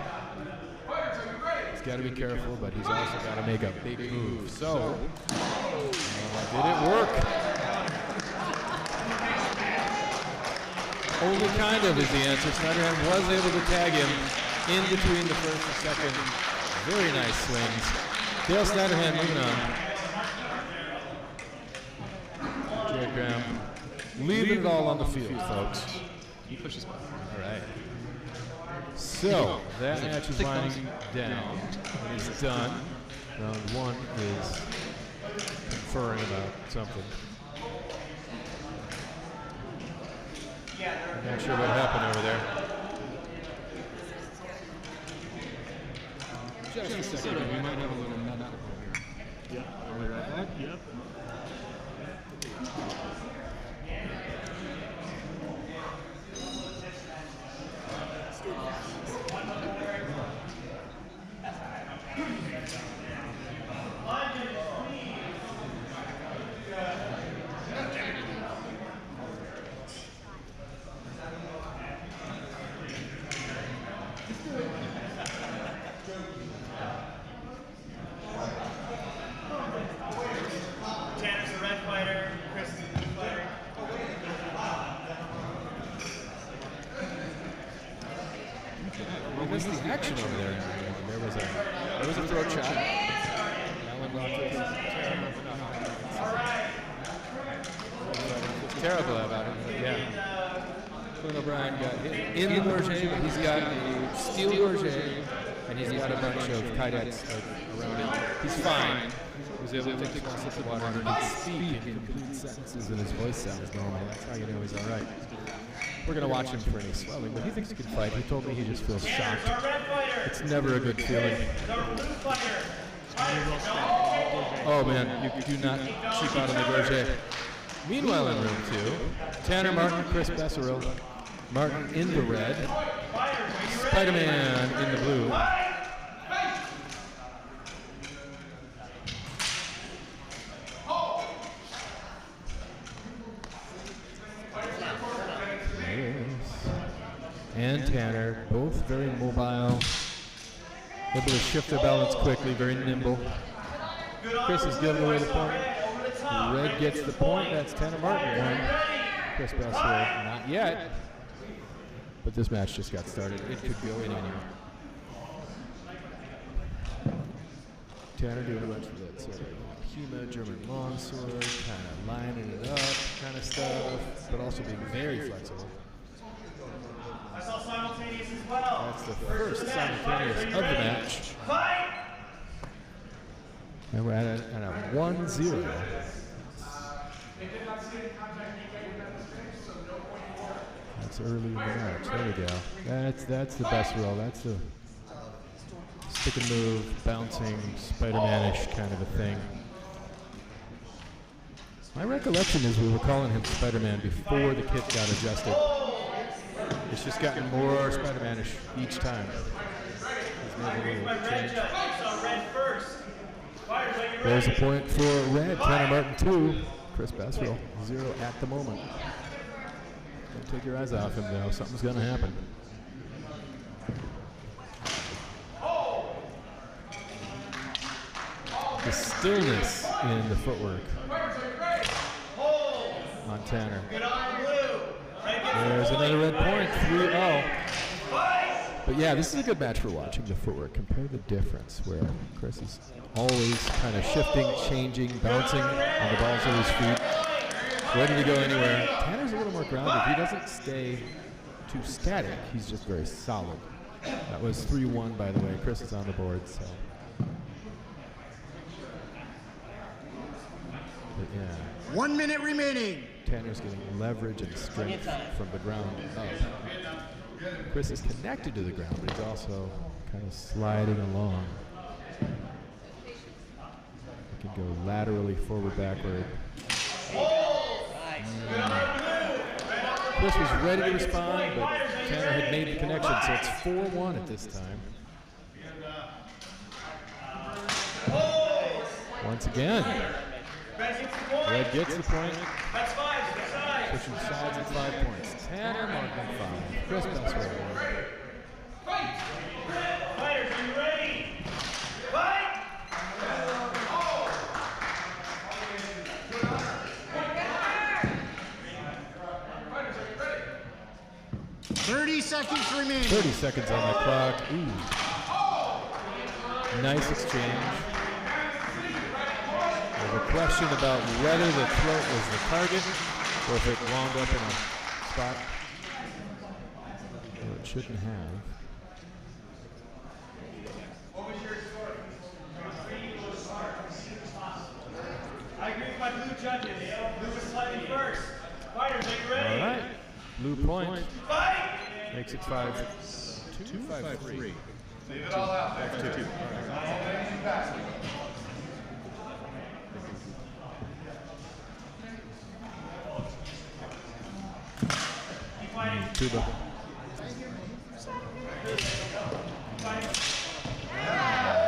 He's got to be careful, but he's also got to make a big move. So, did it work? Only kind of is the answer. Snatterhand was able to tag him in between the first and second. Very nice swings. Dale Snatterhand moving on. Jared Graham leaving it all on the field, folks. He pushes back. All right. So, that match is winding down. It is done. Round 1 is conferring about something. I'm not sure what happened over there. Just a second, we might have a little medical here. Yep. Are we right back? Yep. Tanner's the red fighter, Chris is the blue fighter. We missed the action over there. There was a throat shot. Allen blocked it. It's terrible about it. But yeah. Clint O'Brien got hit in the gorget, but he's got a steel gorget, and he's got a bunch of kaidettes around him. He's fine. He was able to take one sip of water and he could speak in complete sentences, and his voice sounds normal. That's how you know he's all right. We're going to watch him for any swelling, but he thinks he can fight. He told me he just feels shocked. It's never a good feeling. Oh man, you do not cheap out on the gorget. Meanwhile in room 2, Tanner Martin, Chris Besseril. Martin in the red. Spider-Man in the blue. And Tanner, both very mobile, able to shift their balance quickly, very nimble. Chris is giving away the point. Red gets the point. That's Tanner Martin won. Chris Besseril, not yet. But this match just got started. It could go anywhere. Tanner doing a bunch of that sort of Hema, German longsword, kind of lining it up kind of stuff, but also being very flexible. That's all simultaneous as well. That's the first simultaneous of the match. And we're at a 1-0. That's early in the match. There we go. That's the best roll. That's the stick and move, bouncing, Spider-Man-ish kind of a thing. My recollection is we were calling him Spider-Man before the kit got adjusted. It's just gotten more Spider-Man-ish each time. He's made a little change. There's a point for red. Tanner Martin 2. Chris Besseril 0 at the moment. Don't take your eyes off him though. Something's going to happen. The stillness in the footwork on Tanner. There's another red point, 3-0. But yeah, this is a good match for watching the footwork. Compare the difference where Chris is always kind of shifting, changing, bouncing on the balls of his feet, ready to go anywhere. Tanner's a little more grounded. He doesn't stay too static. He's just very solid. That was 3-1, by the way. Chris is on the board, so. But yeah. 1 minute remaining. Tanner's getting leverage and strength from the ground up. Chris is connected to the ground, but he's also kind of sliding along. He can go laterally, forward, backward. Chris was ready to respond, but Tanner had made the connection, so it's 4-1 at this time. Once again, Red gets the point. That's 5. Sides. Pushing sides at 5 points. Tanner Martin 5. Chris Besswell. Fighters, are you ready? Fight! 30 seconds remaining. 30 seconds on the clock. Ooh. Nice exchange. There's a question about whether the throat was the target or if it wound up in a spot where it shouldn't have. I agree with my blue judges. Blue is slightly first. Fighters, are you ready? All right. Blue point. Fight! Makes it 5-2, 5-3. Leave it all out there. 5-2. Tuba.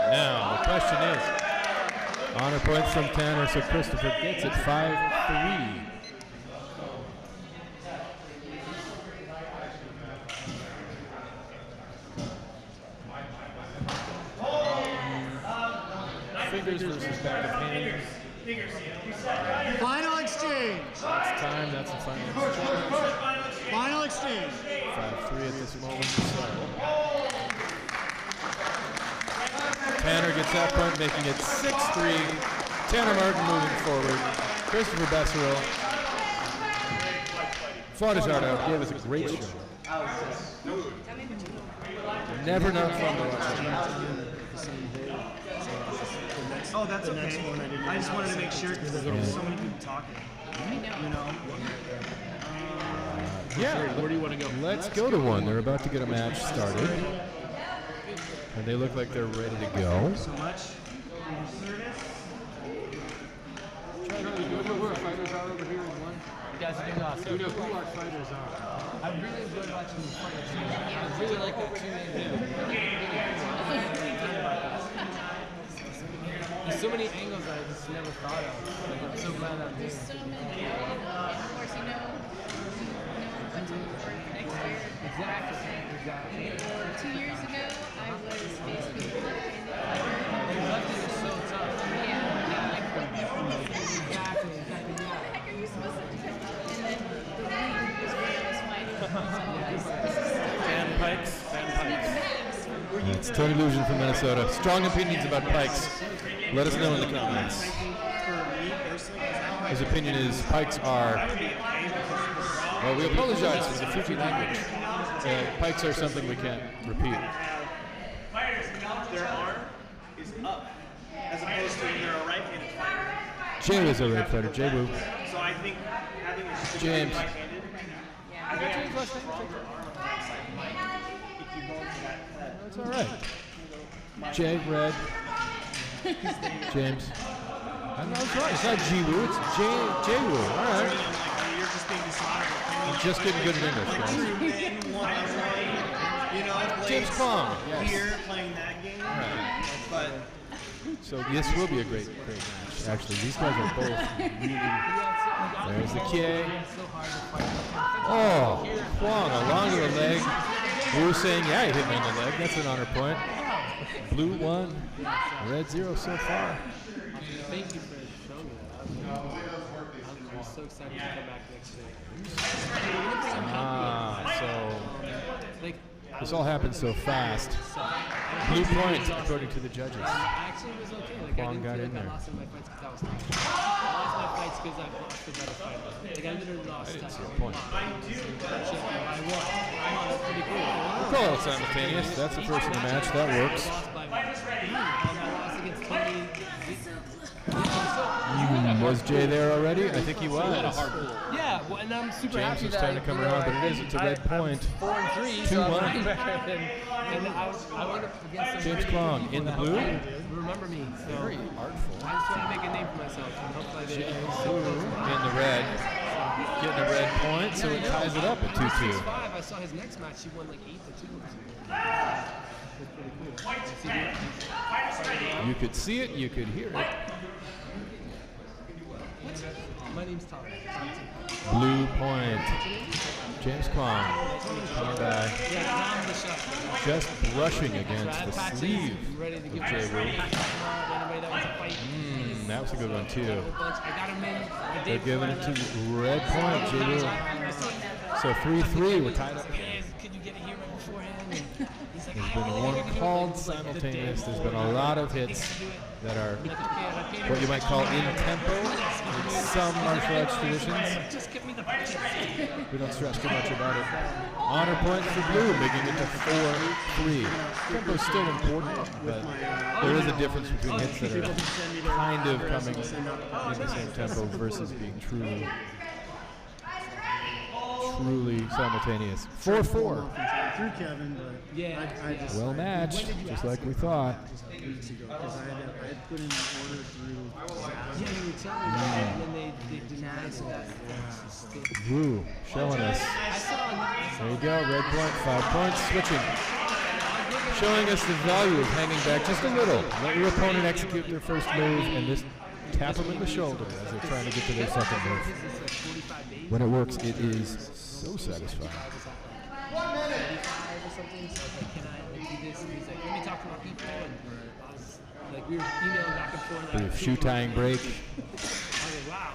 Now, the question is, honor points from Tanner, so Christopher gets it 5-3. Fingers versus back of hand. Final exchange. That's time, that's the final exchange. Final exchange. 5-3 at this moment. So Tanner gets that point, making it 6-3. Tanner Martin moving forward. Christopher Besserill fought his heart out, gave us a great show. Never not fun to watch. Oh, that's okay. I just wanted to make sure because there's so many people talking. You know? Yeah, where do you want to go? Let's go to one. They're about to get a match started. And they look like they're ready to go. So much. Charlie, do you know who our fighters are over here in one? You guys are doing awesome. Do you know who our fighters are? I really enjoyed watching the fighters. I really like that There's so many angles I just never thought of. Like, I'm so glad I'm There's so many. And of course, you know what to look for next year. Exactly. 2 years ago, I was faced with a And lefty was so tough. Exactly. What the heck are you supposed to do? And then the ring was where I was fighting. Van Pikes. It's Tony Illusion from Minnesota. Strong opinions about Pikes. Let us know in the comments. His opinion is Pikes are, well, we apologize for the Fuji language. Pikes are something we can't repeat. Their arm is up as opposed to when they're a right-handed fighter. Jay is a right fighter. Jay Wu. So I think having a James. right-handed, I think having a stronger arm on the right side might if you go into that cut. That's all right. Jay, red. James. I'm not sure. It's not G Wu. It's Jay Wu. All right. You're just being dishonorable. I'm just getting good at English, guys. You know, James Kwon. Yes. here playing that game. Right. But So this will be a great match. Actually, these guys are both really. There's the Kie. Oh, Kwon along to the leg. Wu saying, yeah, he hit me on the leg. That's an honor point. Blue 1, red 0 so far. Thank you for showing me that. I'm so excited to come back next day. So Like, this all happened so fast. Blue point, according to the judges. I actually was okay. Like, Kwon I got didn't in feel there. like I lost in my fights because I was tired. I lost my fights because I lost the better fight. Like, I literally lost. I didn't see a touch. point. I do. I won. That's pretty cool. We'll call it simultaneous. That's the first in the match. That works. I lost by one. I lost against Tony. Was Jay there already? I think he was. Yeah, well, and I'm super James happy is that trying to come around, but it is. It's a red point. 4-3, so 2-1. I'm better than. And I went up against some James really Kwon good in the people blue. that remember me. So Very artful. I just want to make a name for myself, and hopefully they In the red. Getting a red point, so it ties it up at 2-2. 6-5. I saw his next match. He won like 8-2. That's pretty cool. You could see it, you could hear it. My name's Tom. Blue point. James Kwon coming back. Yeah, Tom the shot. Just brushing against the Practice, sleeve ready to of give Jay us Wu. anybody that wants to fight. That was a good one too. I got him in. The They're day giving before it I to left. red point, Jay Wu. So 3-3, we're tied up again. Could you get it here right beforehand? And he's like, There's been one called simultaneous. There's been a lot of hits that are what you might call in tempo in some martial arts traditions. Just give me the punches. We don't stress too much about it. Honor points for blue, making it to 4-3. Tempo is still important, but there is a difference between hits that are kind of coming in the same tempo versus being truly simultaneous. 4-4. Through Kevin, but Yeah. I just Well matched, just like we thought. weeks ago because I had put in an order through. Yeah, you were telling me that, and then they denied it. Wu showing us. I saw There you go, red point, 5 points, switching. Showing us the value of hanging back just a little. Let your opponent execute their first move and just tap them in the shoulder as they're trying to get to their second move. When it works, it is so satisfying. 1 minute. Or something, so I was like, can I do this? And he's like, let me talk to my people. And I was like, we were emailing back and forth. Bit of shoe tying break. I was like, wow.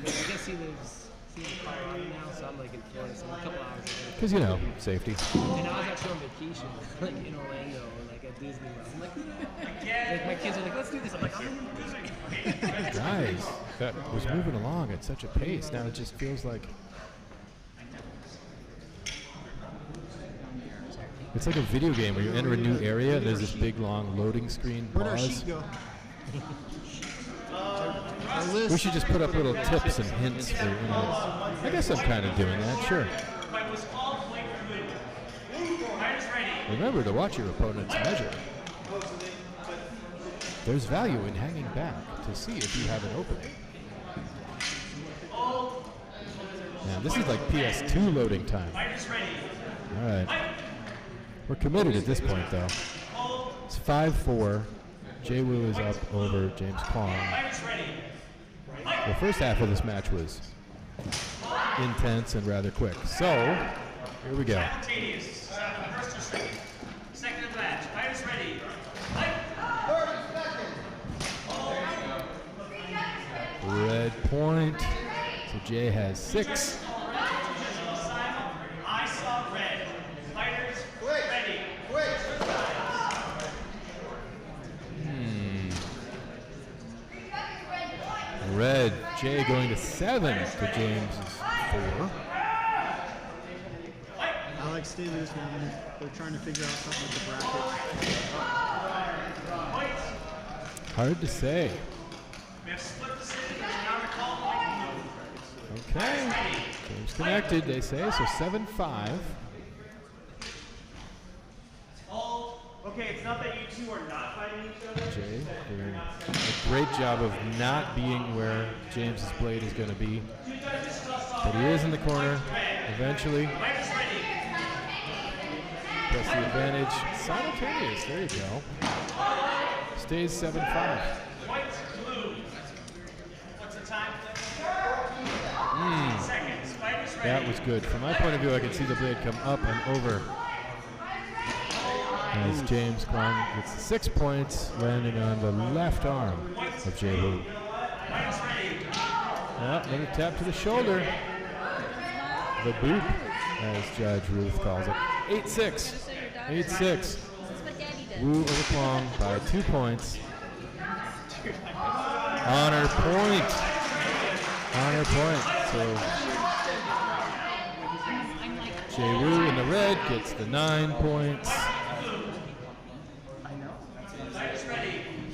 But I guess he lives in Colorado now, so I'm like in Florida, so I'm a couple hours away. Because, you know, safety. And I was actually on vacation, like in Orlando, or like at Disney World. I'm like, like my kids are like, let's do this. I'm like, I'm in Disney. Guys, that was moving along at such a pace. Now it just feels like it's like a video game where you enter a new area and there's this big long loading screen Where'd our pause. sheet go? We should just put up little tips and hints for, you know. I guess I'm kind of doing that, sure. Fight was all played good. Fighters ready. Remember to watch your opponent's measure. There's value in hanging back to see if you have an opening. Now this is like PS2 loading time. Fighters ready. All right. We're committed at this point, though. It's 5-4. Jay Wu is up over James Kwon. Fighters ready. The first half of this match was intense and rather quick. So, here we go. Simultaneous. First or second. Second of the match. Fighters ready. Red point. So Jay has 6. I saw red. Fighters ready. Red. Jay going to 7 to James' 4. Alex, stay loose, man. They're trying to figure out something with the bracket. Hard to say. We have split decision. Now the call. Okay. James connected, they say. So 7-5. Okay, it's not that you two are not fighting each other. Jay doing a great job of not being where James's blade is going to be. But he is in the corner. Eventually. Press the advantage. Simultaneous. There you go. Stays 7-5. That was good. From my point of view, I can see the blade come up and over. As James Kwon gets 6 points, landing on the left arm of Jay Wu. Another tap to the shoulder. The boot, as Judge Ruth calls it. 8-6. 8-6. Wu over Kwon by 2 points. Honor point. Honor point. So Jay Wu in the red gets the 9 points.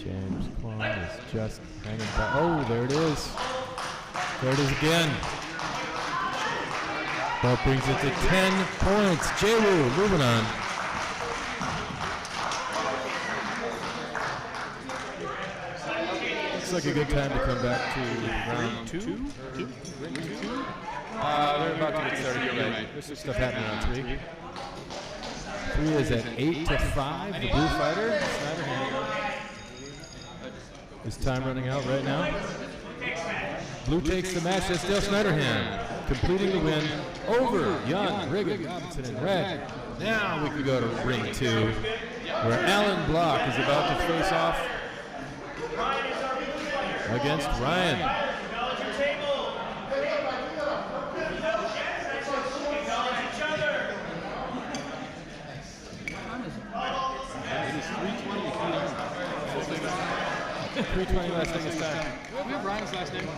James Kwon is just hanging back. Oh, there it is. There it is again. That brings it to 10 points. Jay Wu moving on. Looks like a good time to come back to round 2. They're about to get started. You're right. There's some stuff happening on 3. 3 is at 8-5. The blue fighter, Snyderhand. Is time running out right now? Blue takes the match. That's Dale Schneiderhan completing the win over Young, Reagan, Robinson, and Red. Now we can go to ring 2, where Alan Block is about to face off against Ryan. Acknowledge your table. Acknowledge each other. It is 3:20 to keep on. 3:20 last thing is time. We have Ryan's last name.